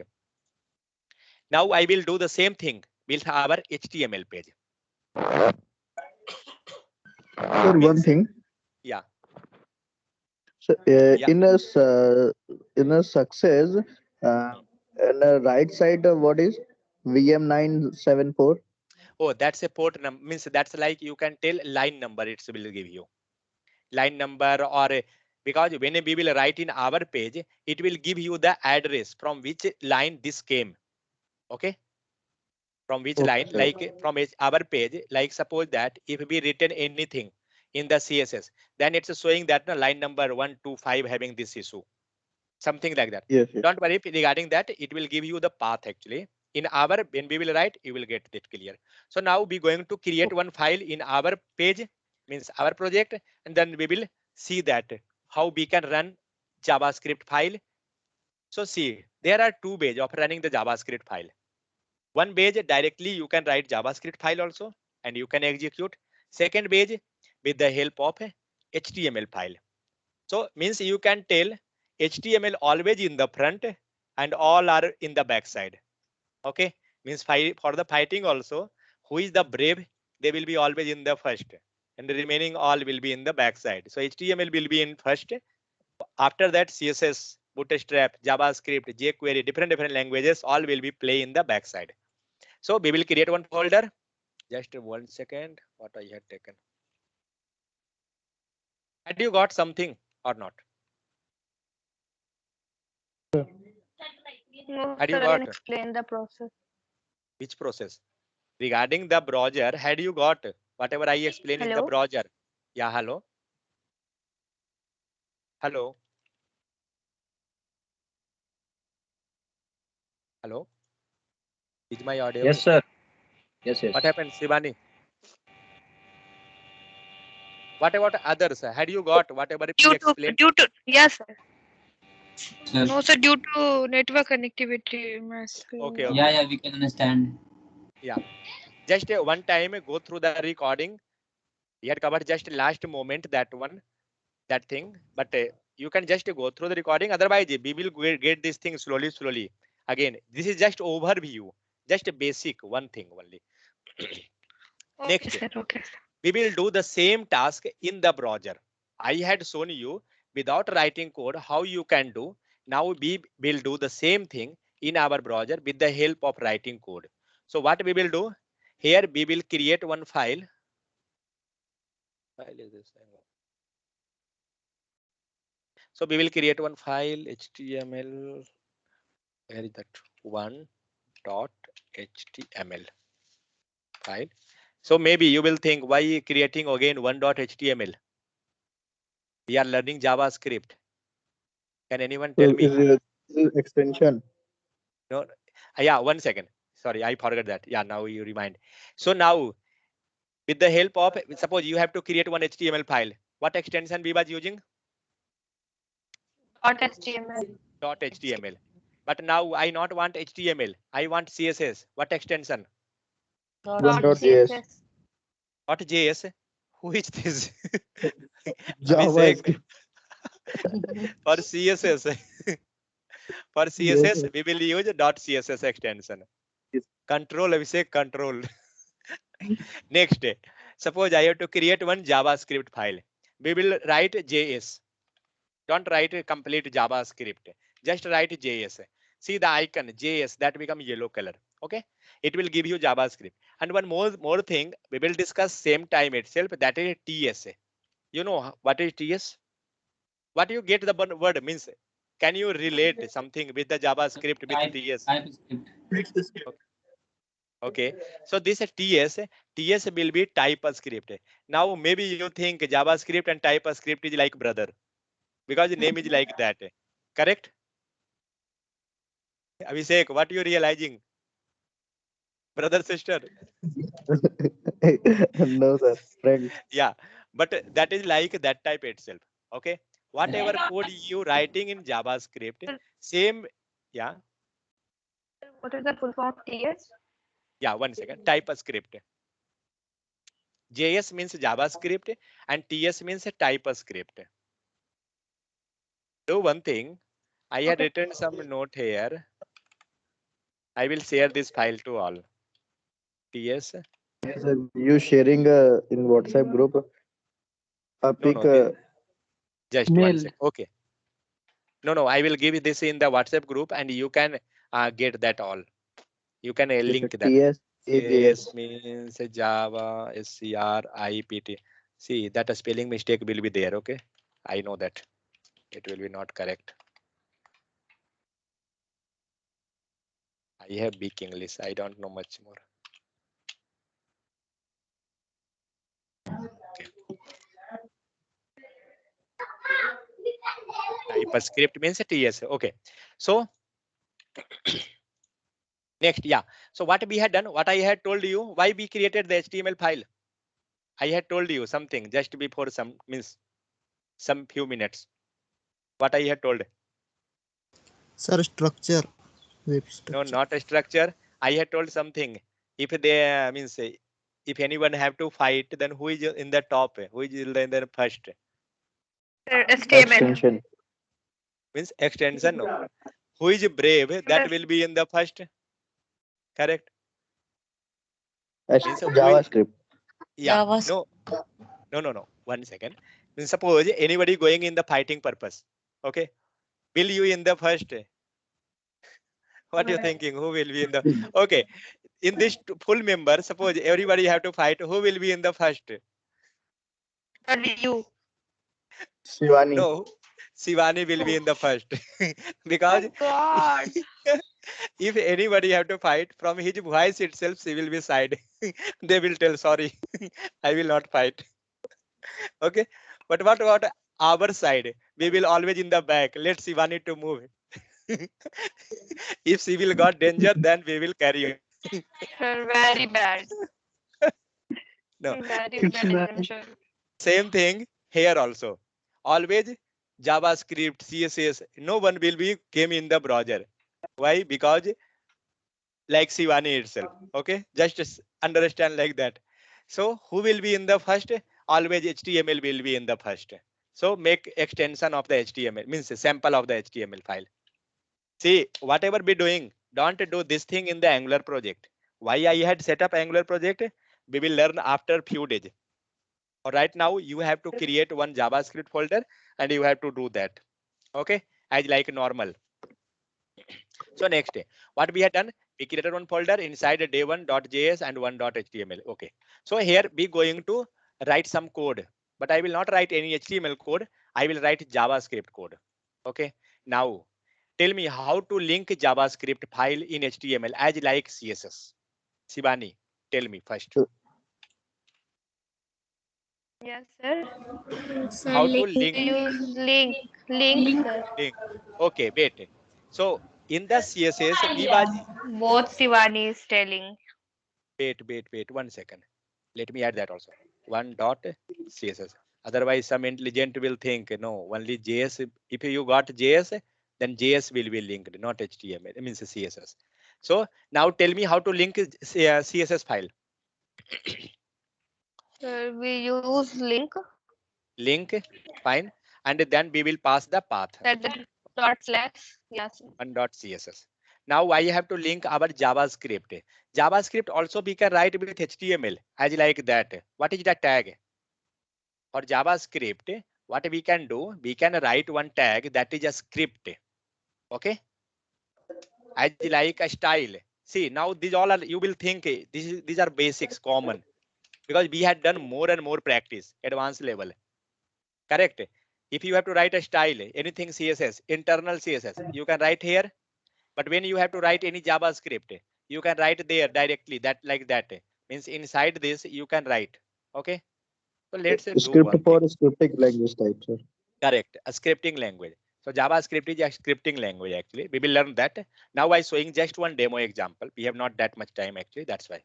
Now I will do the same thing with our HTML page. Sir, one thing. Yeah. So, Yeah. in a success, in the right side, what is VM974? Oh, that's a port number. Means that's like you can tell line number. It will give you line number, or because when we will write in our page, it will give you the address from which line this came. Okay. From which line, sir. like from our page, like suppose that if we written anything in the CSS, then it's showing that line number 125 having this issue, something like that. Yes, yes. Don't worry regarding that, it will give you the path actually. In our, when we will write, you will get that clear. So now we going to create one file in our page, means our project, and then we will see that how we can run JavaScript file. So see, there are two ways of running the JavaScript file. One page directly you can write JavaScript file also, and you can execute. Second page with the help of a HTML file. So means you can tell HTML always in the front and all are in the back side. Okay, means for the fighting also, who is the brave, they will be always in the first, and the remaining all will be in the back side. So HTML will be in first. After that, CSS, Bootstrap, JavaScript, jQuery, different languages, all will be play in the back side. So we will create one folder. Just 1 second. What I had taken. Had you got something or not? No, Had you sir, got? again explain the process. Which process? Regarding the browser, had you got whatever I explained in the Hello? browser? Yeah, hello. Hello. Hello. Is my audio? Yes, sir. Yes, yes. What happened, Shivani? What about others? Had you got whatever we explained? Yes, sir. Sir. No, sir, due to network connectivity. Okay, okay. Yeah, we can understand. Yeah. Just one time go through the recording. We had covered just last moment that one, that thing. But you can just go through the recording. Otherwise, we will get this thing slowly. Again, this is just overview, just a basic one thing only. Next, Okay, sir. Okay. we will do the same task in the browser. I had shown you without writing code how you can do. Now we will do the same thing in our browser with the help of writing code. So what we will do here, we will create one file. File is this. So we will create one file HTML. Where is that? 1.html file. So maybe you will think, why creating again 1.html? We are learning JavaScript. Can anyone tell me? Is extension. No. Yeah, 1 second. Sorry, I forgot that. Yeah, now you remind. So now, with the help of, suppose you have to create one HTML file. What extension we was using? .html. .html. But now I not want HTML. I want CSS. What extension? .js. .js. Who is this? JavaScript. For CSS. For CSS, we will use .css extension. Control, Abhishek, control. Next, suppose I have to create one JavaScript file. We will write JS. Don't write a complete JavaScript. Just write JS. See the icon JS that become yellow color. Okay, it will give you JavaScript. And one more thing we will discuss same time itself, that is TS. You know what is TS? What you get the word means? Can you relate something with the JavaScript with TS? Okay, so this is TS will be TypeScript. Now maybe you think JavaScript and TypeScript is like brother, because the name is like that. Correct? Abhishek, what you realizing? Brother, sister? No, sir. Friends. Yeah, but that is like that type itself. Okay, whatever code you writing in JavaScript, same. Yeah. What is the full form of TS? Yeah, one second. Type a script. JS means JavaScript and TS means type a script. Do one thing. I had written some note here. I will share this file to all. TS. Yes, sir. You sharing in WhatsApp group. No, just one second. Okay. No, I will give you this in the WhatsApp group and you can get that all. You can link that. TS JS means Java, SCRIPT. See, that a spelling mistake will be there. Okay. I know that. It will be not correct. I have big English. I don't know much more. Okay. Type a script means TS. Okay. So next, yeah. So what we had done, what I had told you, why we created the HTML file. I had told you something just before some few minutes. What I had told. Sir, structure. Web No, structure. not a structure. I had told something. If they if anyone have to fight, then who is in the top? Who is in the first? extension. Means extension. No. Who is brave? That will be in the first. Correct. Means who is- JavaScript. Yeah. JavaScript. No. 1 second. Means suppose anybody going in the fighting purpose. Okay. Will you in the first? What you thinking? Who will be in the? Okay. In this full member, suppose everybody have to fight. Who will be in the first? You. Shivani. No, Shivani will be in the first because God. if anybody have to fight from his voice itself, she will be side. They will tell sorry, I will not fight. Okay, but what about our side? We will always in the back. Let Shivani to move. If she will got danger, then we will carry it. Very bad. No, Very bad. same thing here also. Always JavaScript, CSS. No one will be came in the browser. Why? Because like Shivani itself. Okay, just understand like that. So who will be in the first? Always HTML will be in the first. So make extension of the HTML, means a sample of the HTML file. See, whatever be doing, don't do this thing in the Angular project. Why I had set up Angular project? We will learn after few days. Or right now you have to create one JavaScript folder and you have to do that. Okay, as like normal. So next, what we had done, we created one folder inside day1.js and 1.html. Okay, so here we going to write some code, but I will not write any HTML code. I will write JavaScript code. Okay, now tell me how to link JavaScript file in HTML as like CSS. Shivani, tell me first. Yes, sir. How to link? Use link, sir. Link. Okay, wait. So in the CSS, we was Both Shivani is telling. wait 1 second. Let me add that also. 1.css. Otherwise, some intelligent will think no, only JS. If you got JS, then JS will be linked, not HTML. It means CSS. So now tell me how to link CSS file. Sir, we use link. Link, fine, and then we will pass the path. That the dot slash. Yes. 1.css. Now I have to link our JavaScript. JavaScript also we can write with HTML as like that. What is the tag? For JavaScript, what we can do, we can write one tag that is a script. Okay, as like a style. See, now these all are, you will think these are basics common because we had done more and more practice advanced level. Correct. If you have to write a style, anything CSS, internal CSS, you can write here. But when you have to write any JavaScript, you can write there directly, that like that. Means inside this you can write. Okay. So let's do Script one for thing. scripting language type, sir. Correct, a scripting language. So JavaScript is a scripting language actually. We will learn that. Now I'm showing just one demo example. We have not that much time actually, that's why.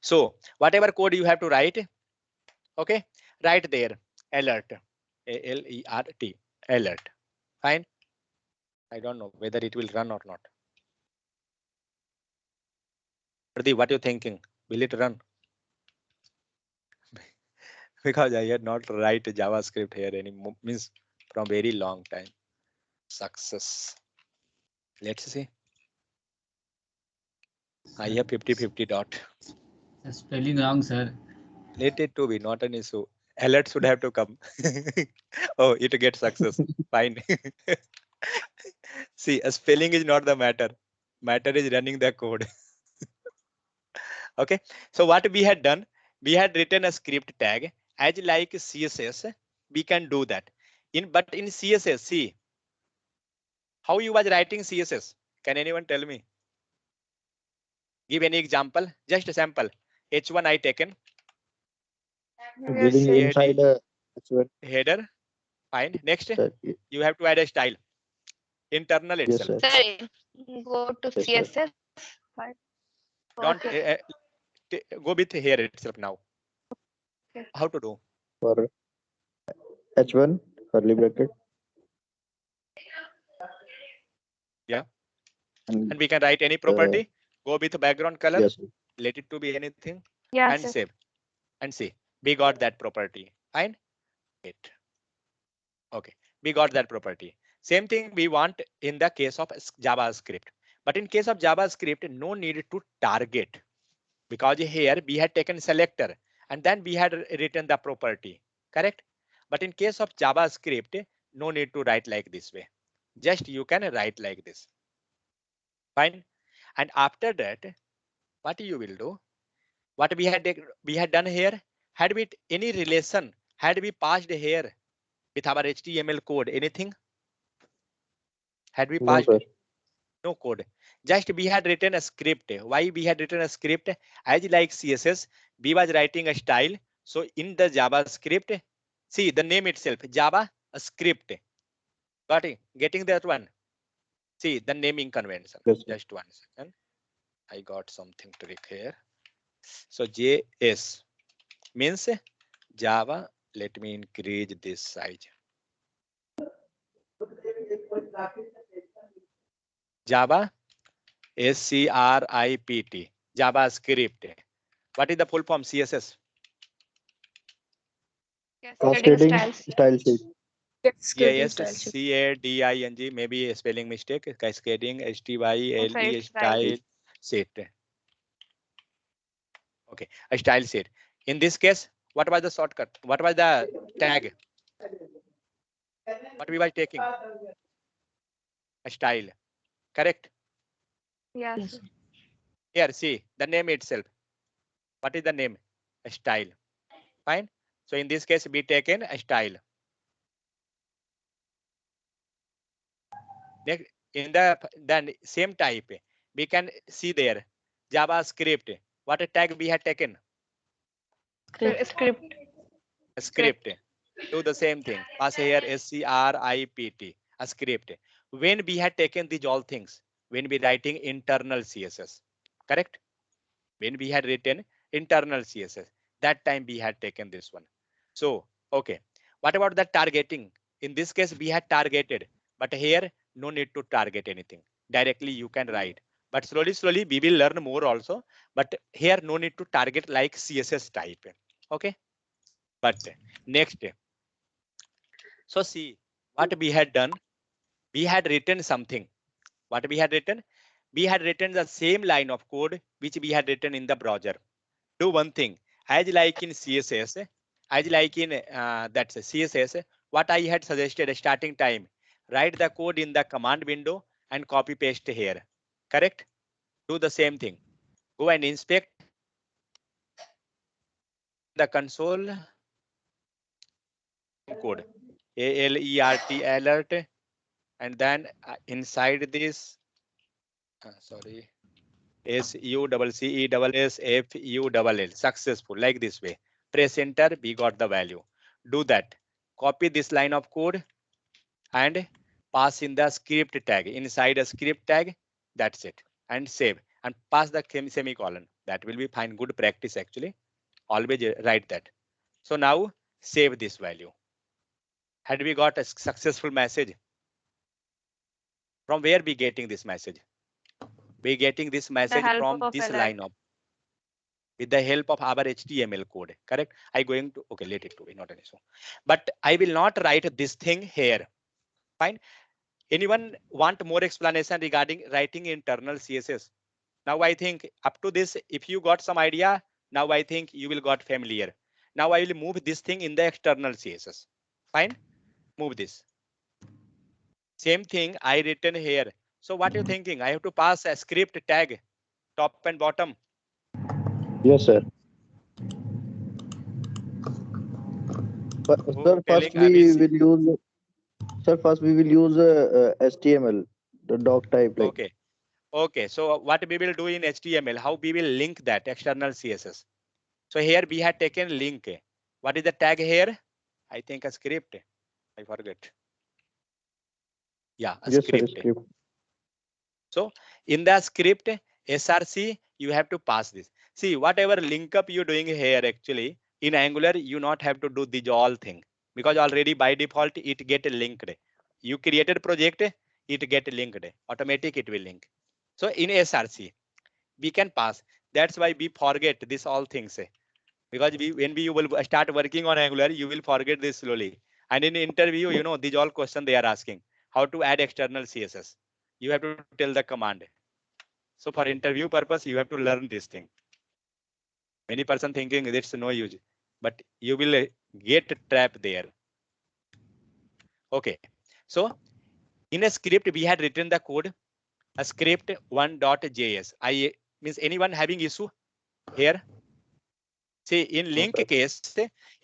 So whatever code you have to write, okay, write there, alert, ALERT, alert. Fine. I don't know whether it will run or not. Pradeep, what are you thinking? Will it run? Because I had not write JavaScript here anymore, means from very long time. Success. Let's see. I have 50-50 dot. Spelling wrong, sir. Let it to be not an issue. Alert should have to come. Oh, it gets success. Fine. See, a spelling is not the matter. Matter is running the code. Okay. So what we had done, we had written a script tag as like CSS. We can do that. But in CSS, see how you was writing CSS. Can anyone tell me? Give any example. Just a sample. H1 I taken. Giving sir. inside a Header. Fine. Next, sir. you have to add a style. Internal Yes, itself. sir. Sir, go to Yes, sir. CSS. Fine. Don't Okay. go with here itself now. Okay. How to do? For H1 curly bracket. Yeah. And And we can write any property. Go with background color. yes, sir. Let it to be anything. Yeah, And sir. save. And see, we got that property. Fine. It. Okay. We got that property. Same thing we want in the case of JavaScript. But in case of JavaScript, no need to target. Because here we had taken selector and then we had written the property. Correct? But in case of JavaScript, no need to write like this way. Just you can write like this. Fine. And after that, what you will do? What we had done here? Had we any relation? Had we passed here with our HTML code? Anything? Had we No, passed? sir. No code. Just we had written a script. Why we had written a script? As like CSS, we was writing a style. So in the JavaScript, see the name itself, Java a script. Got it? Getting that one? See the naming convention. Yes, sir. Just 1 second. I got something trick here. So JS means Java. Let me increase this size. Java SCRIPT. JavaScript. What is the full form? CSS. Cascading style sheet. Yes, CADING, maybe a spelling mistake. Cascading, STYLE, style sheet. Okay, a style sheet. In this case, what was the shortcut? What was the tag? What we were taking? A style. Correct? Yes. Here, see the name itself. What is the name? A style. Fine. So in this case, we taken a style. Next, in the then same type, we can see there JavaScript. What a tag we had taken? Script. A script. Do the same thing. Pass here SCRIPT. A script. When we had taken these all things, when we writing internal CSS, correct? When we had written internal CSS, that time we had taken this one. So, okay. What about the targeting? In this case, we had targeted, but here no need to target anything. Directly you can write. But slowly we will learn more also. But here no need to target like CSS type. Okay. But next. So see what we had done. We had written something. What we had written? We had written the same line of code which we had written in the browser. Do one thing, as like in CSS, as like in that's CSS, what I had suggested starting time, write the code in the command window and copy paste here. Correct? Do the same thing. Go and inspect the console code, alert, and then inside this, sorry, SUCCESSFULL, successful, like this way. Press enter, we got the value. Do that. Copy this line of code and pass in the script tag. Inside a script tag, that's it. And save. And pass the semicolon. That will be fine. Good practice actually. Always write that. So now save this value. Had we got a successful message? From where we getting this message? We getting this message from this line of with the help of our HTML code, correct? I going to, okay, let it to be, not an issue. But I will not write this thing here, fine? Anyone want more explanation regarding writing internal CSS? Now I think up to this, if you got some idea, now I think you will got familiar. Now I will move this thing in the external CSS, fine? Move this. Same thing I written here. So what you thinking? I have to pass a script tag, top and bottom. Yes, sir. But Who sir, telling first we ABC? will use. Sir, first we will use HTML, the doc type like. Okay. Okay. So what we will do in HTML, how we will link that external CSS. So here we had taken link. What is the tag here? I think a script. I forget. Yeah, a Yes, sir. script. Script. So in the script SRC, you have to pass this. See, whatever link up you're doing here, actually in Angular, you not have to do these all thing, because already by default it get linked. You created project, it get linked. Automatic it will link. So in SRC, we can pass. That's why we forget this all things. Because when we will start working on Angular, you will forget this slowly. And in interview, you know, these all questions they are asking. How to add external CSS. You have to tell the command. So for interview purpose, you have to learn this thing. Many person thinking it's no use, but you will get trapped there. Okay. So in a script, we had written the code, a script 1.js. I means anyone having issue here? See, in link case,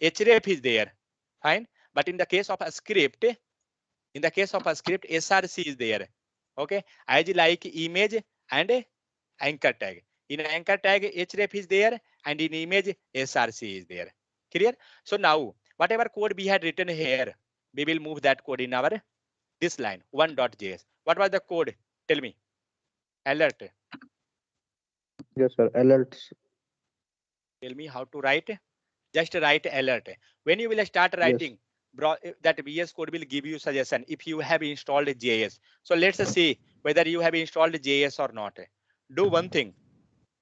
href is there, fine. But in the case of a script, SRC is there. Okay, as like image and anchor tag. In anchor tag, href is there, and in image, SRC is there. Clear? So now, whatever code we had written here, we will move that code in our this line 1.js. What was the code? Tell me. Alert. Yes, sir. Alerts. Tell me how to write. Just write alert. When you will start writing, that VS Code will give you suggestion if you have installed JS. So let's see whether you have installed JS or not. Do one thing.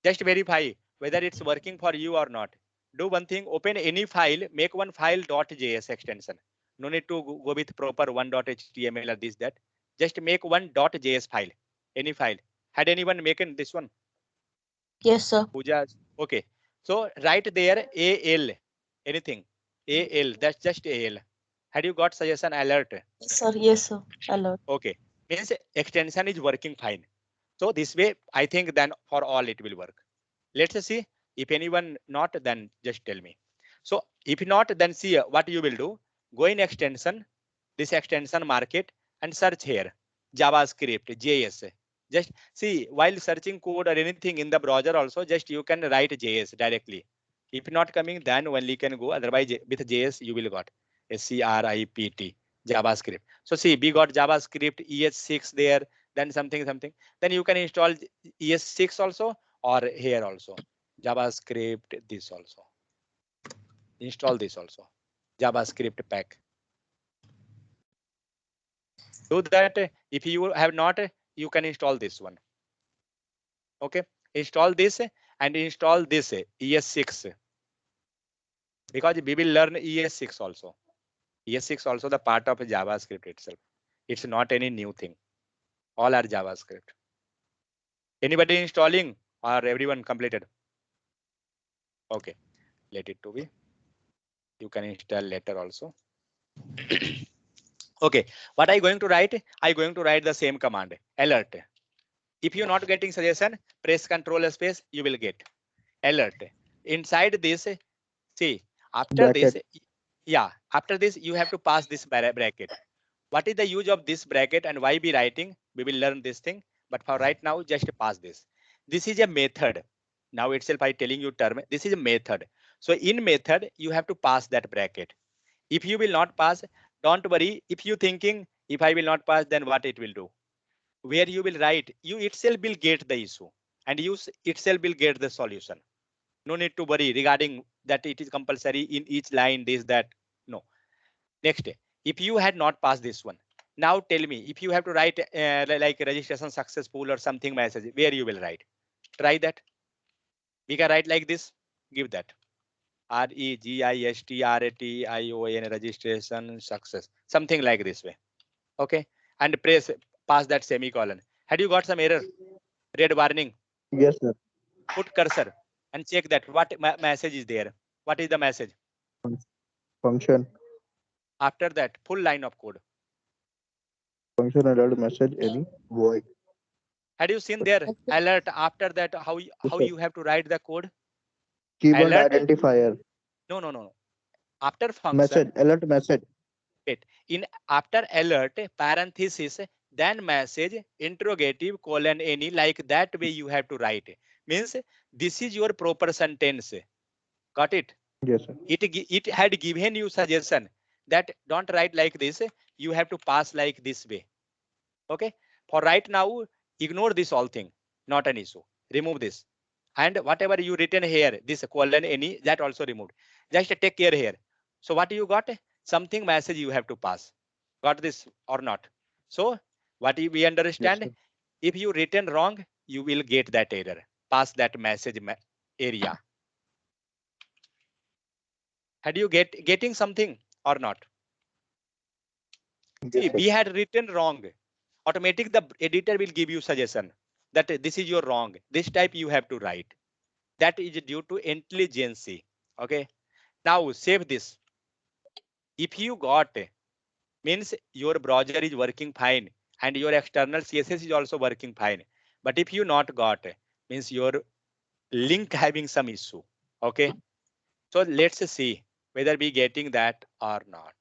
Just verify whether it's working for you or not. Do one thing. Open any file. Make one file .js extension. No need to go with proper 1.html or this that. Just make one .js file. Any file. Had anyone making this one? Yes, sir. Pooja. Okay. So write there AL. Anything. AL. That's just AL. Had you got suggestion alert? Yes, sir. Yes, sir. Alert. Okay. Means extension is working fine. So this way, I think then for all it will work. Let's see. If anyone not, then just tell me. So if not, then see what you will do. Go in extension, this extension market, and search here JavaScript, JS. Just see, while searching code or anything in the browser also, just you can write JS directly. If not coming, then only can go. Otherwise, with JS, you will got script, JavaScript. So see, we got JavaScript ES6 there, then something. Then you can install ES6 also, or here also. JavaScript, this also. Install this also. JavaScript pack. Do that. If you have not, you can install this one. Okay, install this and install this ES6, because we will learn ES6 also. ES6 also the part of JavaScript itself. It's not any new thing. All are JavaScript. Anybody installing or everyone completed? Okay, let it to be. You can install later also. Okay, what I going to write? I going to write the same command, alert. If you're not getting suggestion, press Control space, you will get alert. Inside this, see, after Bracket. this, yeah, after this, you have to pass this bracket. What is the use of this bracket and why be writing? We will learn this thing. But for right now, just pass this. This is a method. Now itself, I telling you term, this is a method. So in method, you have to pass that bracket. If you will not pass, don't worry. If you thinking, if I will not pass, then what it will do? Where you will write, you itself will get the issue and you itself will get the solution. No need to worry regarding that it is compulsory in each line, this, that. No. Next, if you had not passed this one, now tell me, if you have to write like registration successful or something message, where you will write? Try that. We can write like this. give that. REGISTRATION registration success, something like this way. Okay, and press pass that semicolon. Had you got some error? Red warning. Yes, sir. Put cursor and check that what message is there. What is the message? Function. After that, full line of code. Function alert message any void. Had you seen there alert? After that, how sir. you have to write the code? Keyboard Alert? identifier. No. After function. Message. Alert message. Wait. In after alert parenthesis, then message interrogative colon any, like that way you have to write. Means this is your proper sentence. Got it? Yes, sir. It had given you suggestion that don't write like this. You have to pass like this way. Okay. For right now, ignore this all thing. Not an issue. Remove this. And whatever you written here, this colon any, that also removed. Just take care here. So what you got? Something message you have to pass. Got this or not? So what we understand? Yes, if you written wrong, you will get that error. Pass that message area. Had you getting something or not? See, we had written wrong. Automatic, the editor will give you suggestion that this is your wrong. This type you have to write. That is due to intelligence. Okay. Now save this. If you got, means your browser is working fine and your external CSS is also working fine. But if you not got, means your link having some issue. Okay. So let's see whether we getting that or not.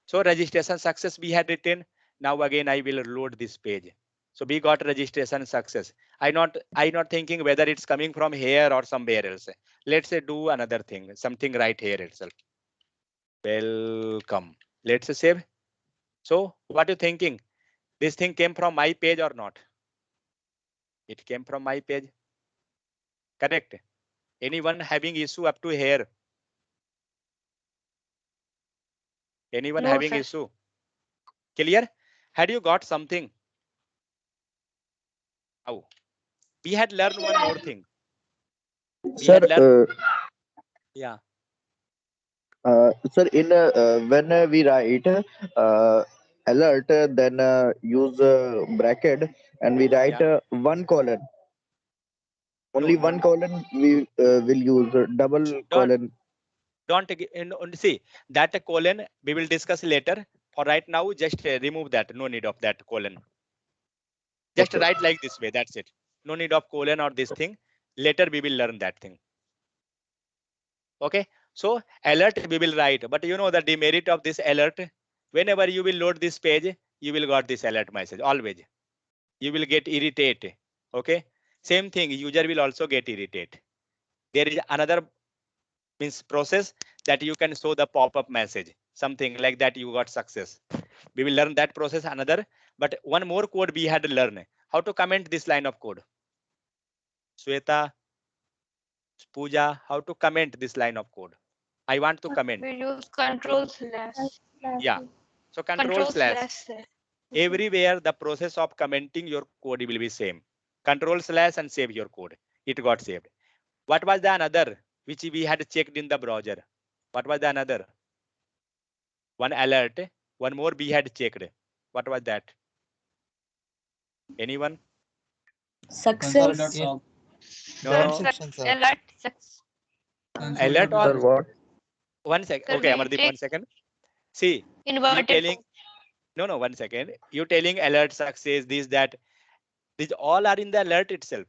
So registration success we had written. Now again I will load this page. So we got registration success. I not thinking whether it's coming from here or somewhere else. Let's say do another thing, something right here itself. Welcome. Let's save. So what are you thinking? This thing came from my page or not? It came from my page. Correct. Anyone having issue up to here? Anyone No, having sir. issue? Clear? Had you got something? Oh, we had learned one more thing. Sir, Yeah. Sir, in when we write alert, then use bracket and we write one colon. Only No. one colon we will use double colon. Don't see that colon we will discuss later. For right now, just remove that. No need of that colon. Just Okay. write like this way. That's it. No need of colon or this thing. Later we will learn that thing. Okay. So alert we will write, but you know the demerit of this alert. Whenever you will load this page, you will got this alert message always. You will get irritated. Okay. Same thing. User will also get irritated. There is another means process that you can show the pop-up message, something like that you got success. We will learn that process another, but one more code we had to learn how to comment this line of code. Sweta, Pooja, how to comment this line of code? I want to comment. We use control slash. Yeah. So control slash. Everywhere the process of commenting your code will be same. Control slash and save your code. It got saved. What was the another which we had checked in the browser? What was the another? One alert. One more we had checked. What was that? Anyone? Success. No. Alert. Alert or Sir, what? one second. Sir, Okay, we Amardeep, take 1 second. See, you Inverted. telling no, 1 second. You telling alert success, this, that. These all are in the alert itself.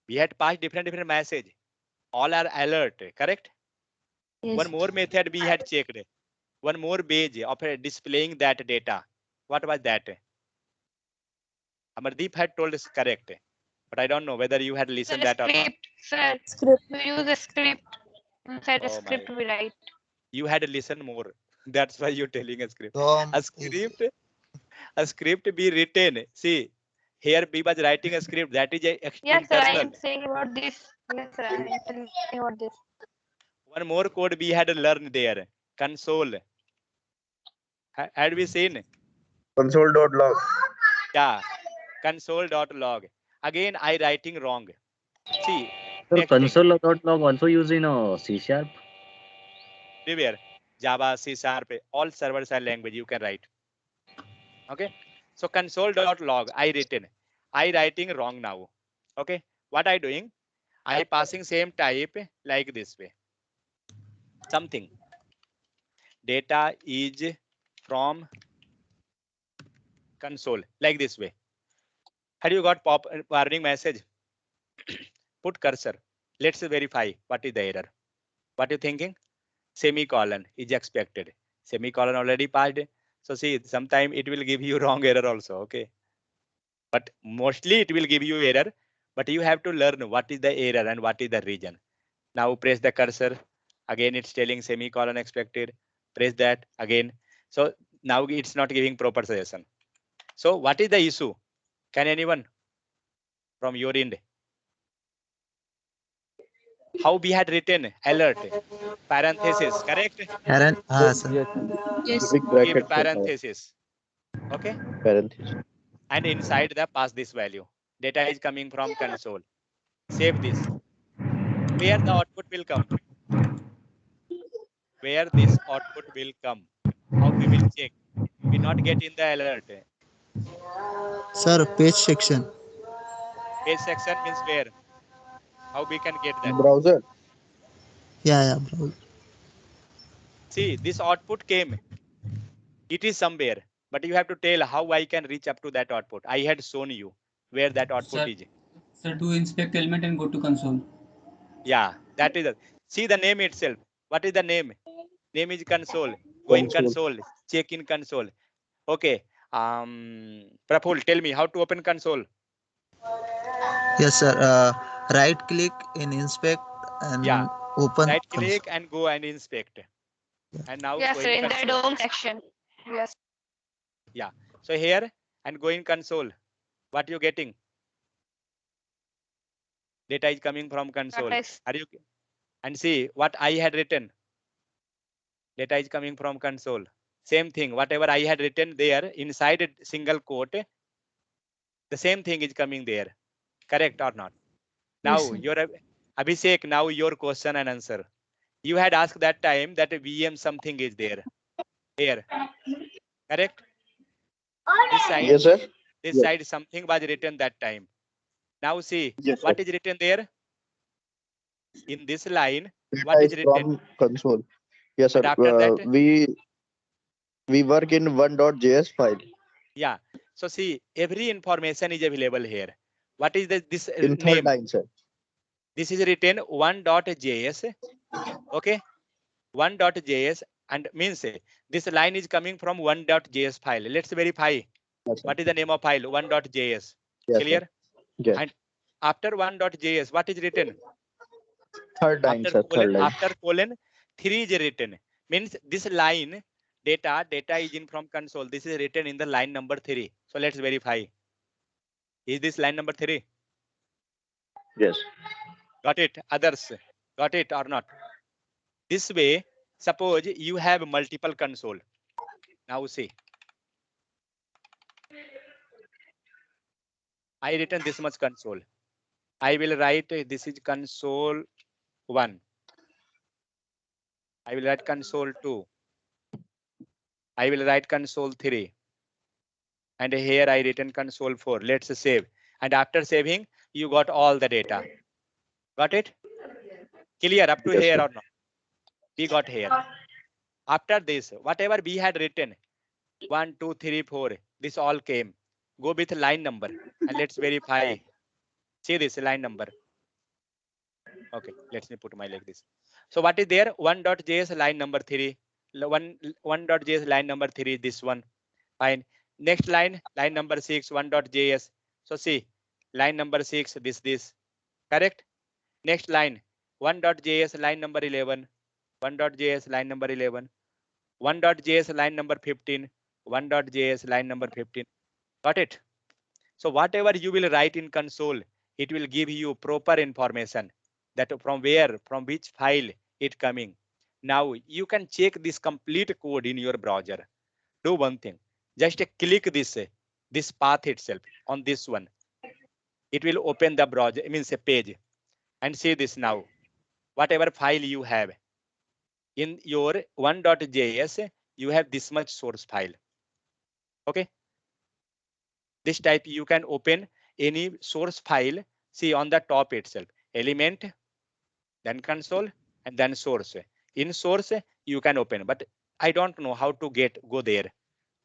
We had passed different message. All are alert, correct? Yes. One more method we had checked. One more page of displaying that data. What was that? Amardeep had told us correct, but I don't know whether you had listened that or not. Sir, Script. we use a script. Inside a Oh script my. we write. You had to listen more. That's why you're telling a script. DOM A is script be written. See, here we was writing a script that is Yes, sir, I internal. am saying about this. Yes, sir, I am telling about this. One more code we had to learn there. Console. Had we seen? Console.log. Yeah. Console.log. Again, I writing wrong. See, So Next thing, console.log also used in C#. beware, Java, C Sharp, all servers are language you can write. Okay. So console.log I writing wrong now. Okay. What I doing? I passing same type like this way. Something data is from console like this way. Had you got pop warning message? Put cursor. Let's verify what is the error. What you thinking? Semicolon is expected. Semicolon already passed. So see, sometime it will give you wrong error also. Okay. But mostly it will give you error. But you have to learn what is the error and what is the reason. Now press the cursor. Again, it's telling semicolon expected. Press that again. So now it's not giving proper suggestion. So what is the issue? Can anyone from your end? How we had written alert, parenthesis, correct? sir. Yes. Yes. Big Give bracket parenthesis. Okay. parenthesis. And inside the pass this value. Data is coming from console. Save this. Where the output will come? Where this output will come? How we will check? We not get in the alert. Sir, page section. Page section means where? How we can get that? Browser. Yeah, bro. See, this output came. It is somewhere, but you have to tell how I can reach up to that output. I had shown you where that output Sir, is. sir, to inspect element and go to console. Yeah, that is it. See the name itself. What is the name? Name is console. Go in console. Check in console. Okay. Praful, tell me how to open console. Yes, sir. Right click in inspect and Yeah. open Right console. click and go and inspect. And now Yes, go sir, in in the console. DOM section. Yes. Yeah. So here and go in console. What you getting? Data is coming from console. Nice. Are you? And see what I had written. Data is coming from console. Same thing. Whatever I had written there inside a single quote, the same thing is coming there. Correct or not? Now Yes, your Abhishek. Now your question and answer. You had asked that time that a VM something is there. Here. Correct? This side. Yes, sir. This Yes. side something was written that time. Now see Yes, what sir. is written there. In this line, Data what is is written? from console. Yes, sir. And after that, We work in 1.js file yeah. So see, every information is available here. What is this in third name? line, sir. This is written 1.js. Okay, 1.js and means this line is coming from 1.js file. Let's verify. Yes, sir. What is the name of file? 1.js. Yes, sir. Clear? Yes. And after 1.js, what is written? Third line, After sir. colon, Third line. after colon 3 is written. Means this line data is in from console. This is written in the line number 3. So let's verify. Is this line number 3? Yes. Got it? Others got it or not? This way, suppose you have multiple console. Now see. I written this much console. I will write this is console 1. I will write console 2. I will write console 3. And here I written console 4. Let's save. And after saving, you got all the data. Got it? Clear up to Yes, here sir. or not? We got here. After this, whatever we had written, 1, 2, 3, 4, this all came. Go with line number and let's verify. See this line number. Okay, let me put my like this. So what is there? 1.js line number 3. 1.js line number 3, this one. Fine. Next line number 6, 1.js. So see, line number 6, this. Correct? Next line, 1.js line number 11. 1.js line number 11. 1.js line number 15. 1.js line number 15. Got it? So whatever you will write in console, it will give you proper information that from where, from which file it coming. Now you can check this complete code in your browser. Do one thing, just click this path itself on this one. It will open the browser, it means a page. And see this now. Whatever file you have in your 1.js, you have this much source file. Okay. This type you can open any source file. See on the top itself, element, then console, and then source. In source you can open, but I don't know how to go there.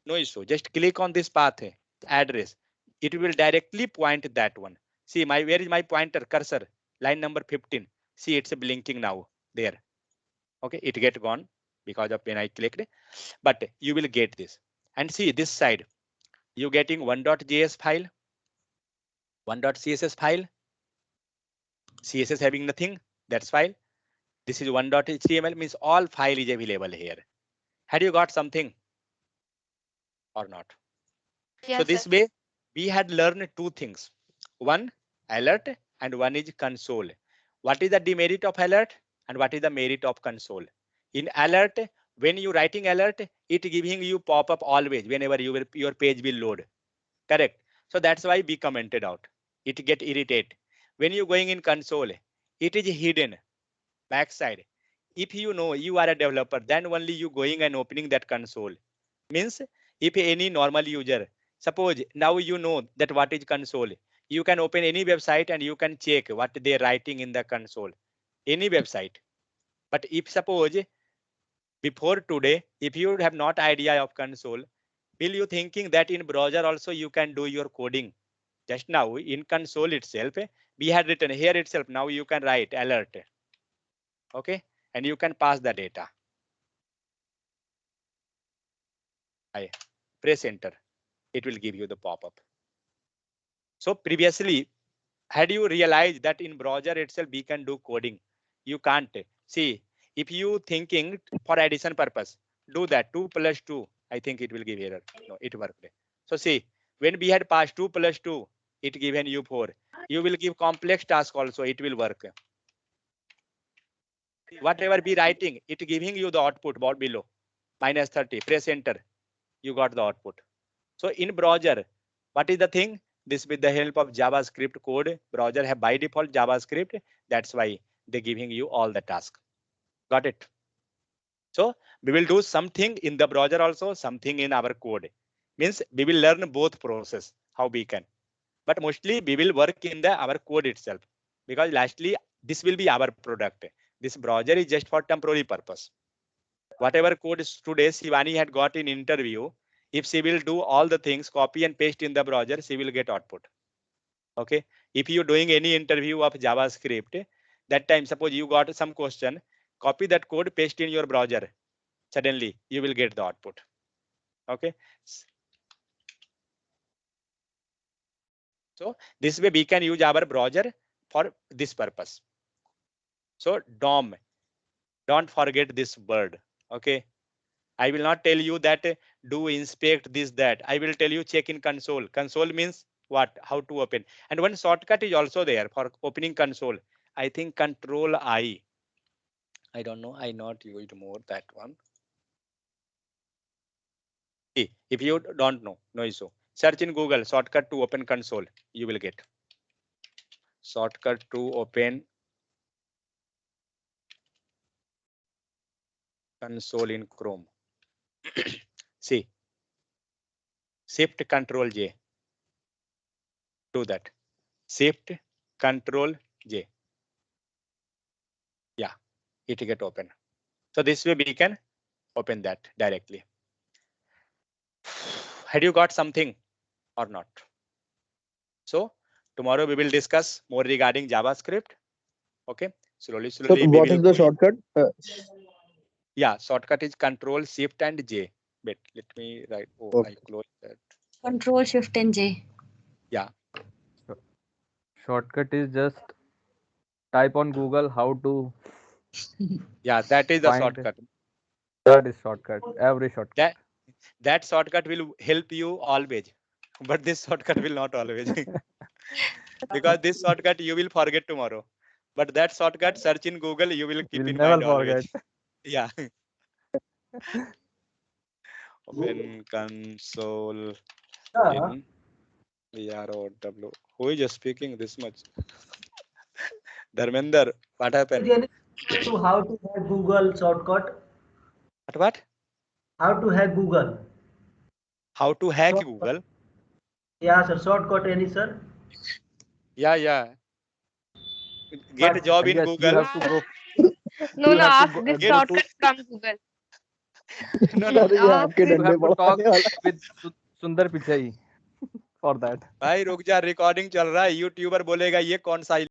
No issue. Just click on this path address. It will directly point that one. See where is my pointer cursor? Line number 15. See, it's blinking now there. Okay, it get gone because of when I clicked, but you will get this. And see this side, you getting 1.js file, 1.css file, CSS having nothing, that's file. This is 1.html, means all file is available here. Had you got something or not? Yes, So this sir. way we had learned two things. One, alert, and one is console. What is the demerit of alert and what is the merit of console? In alert, when you writing alert, it giving you pop-up always whenever your page will load. Correct. So that's why we commented out. It get irritate. When you going in console, it is hidden backside. If you know you are a developer, then only you going and opening that console. Means if any normal user, suppose now you know that what is console, you can open any website and you can check what they're writing in the console, any website. But if suppose before today, if you have not idea of console, will you thinking that in browser also you can do your coding? Just now in console itself, we had written here itself. Now you can write alert. Okay, and you can pass the data. I press enter. It will give you the pop-up. So previously, had you realized that in browser itself we can do coding? You can't. See, if you thinking for addition purpose, do that 2 plus 2. I think it will give error. No, it worked. So see, when we had passed 2 plus 2, it given you 4. You will give complex task also, it will work. Whatever be writing, it giving you the output below. Minus 30, press enter. You got the output. So in browser, what is the thing? This with the help of JavaScript code, browser have by default JavaScript. That's why they're giving you all the task. Got it? So we will do something in the browser also, something in our code. Means we will learn both process, how we can. But mostly we will work in our code itself. Because lastly, this will be our product. This browser is just for temporary purpose. Whatever code is today Shivani had got in interview, if she will do all the things, copy and paste in the browser, she will get output. Okay. If you're doing any interview of JavaScript, that time, suppose you got some question, copy that code, paste in your browser. Suddenly you will get the output. Okay. So this way we can use our browser for this purpose. So DOM, don't forget this word. Okay. I will not tell you that do inspect this, that. I will tell you check in console. Console means what? How to open. And one shortcut is also there for opening console. I think Control I. I don't know. I not used more that one. See, if you don't know, no issue. Search in Google shortcut to open console. You will get shortcut to open console in Chrome. See, Shift Control J. Do that. Shift Control J. Yeah, it get open. So this way we can open that directly. Had you got something or not? So tomorrow we will discuss more regarding JavaScript. Okay, slowly So we what will is the go. shortcut? Yeah, shortcut is Control Shift and J. Wait, let me write. Oh, Okay. I close that. Control Shift and J. Yeah. Shortcut is just type on Google how to Yeah, that is the find. shortcut. That is shortcut. Every shortcut. That shortcut will help you always, but this shortcut will not always. Because this shortcut you will forget tomorrow. But that shortcut, search in Google, you will keep We'll in never mind always. forget. Yeah. Open console in VROW. Who is just speaking this much? Dharmender, what happened? To how to hack Google shortcut? What? How to hack Google? How to hack Shortcut. Google? Yeah, sir. Shortcut any, sir? Yeah. Get a But- job in Yes, you Google. have to go. No, You no, have to ask go- this go to- shortcut from Google. No, sir ये आप आपके फिर- You डंडे have to talk पड़वाने वाला with Sundar Pichai for that. भाई रुक जा, recording चल रहा है, यूट्यूबर बोलेगा ये कौन सा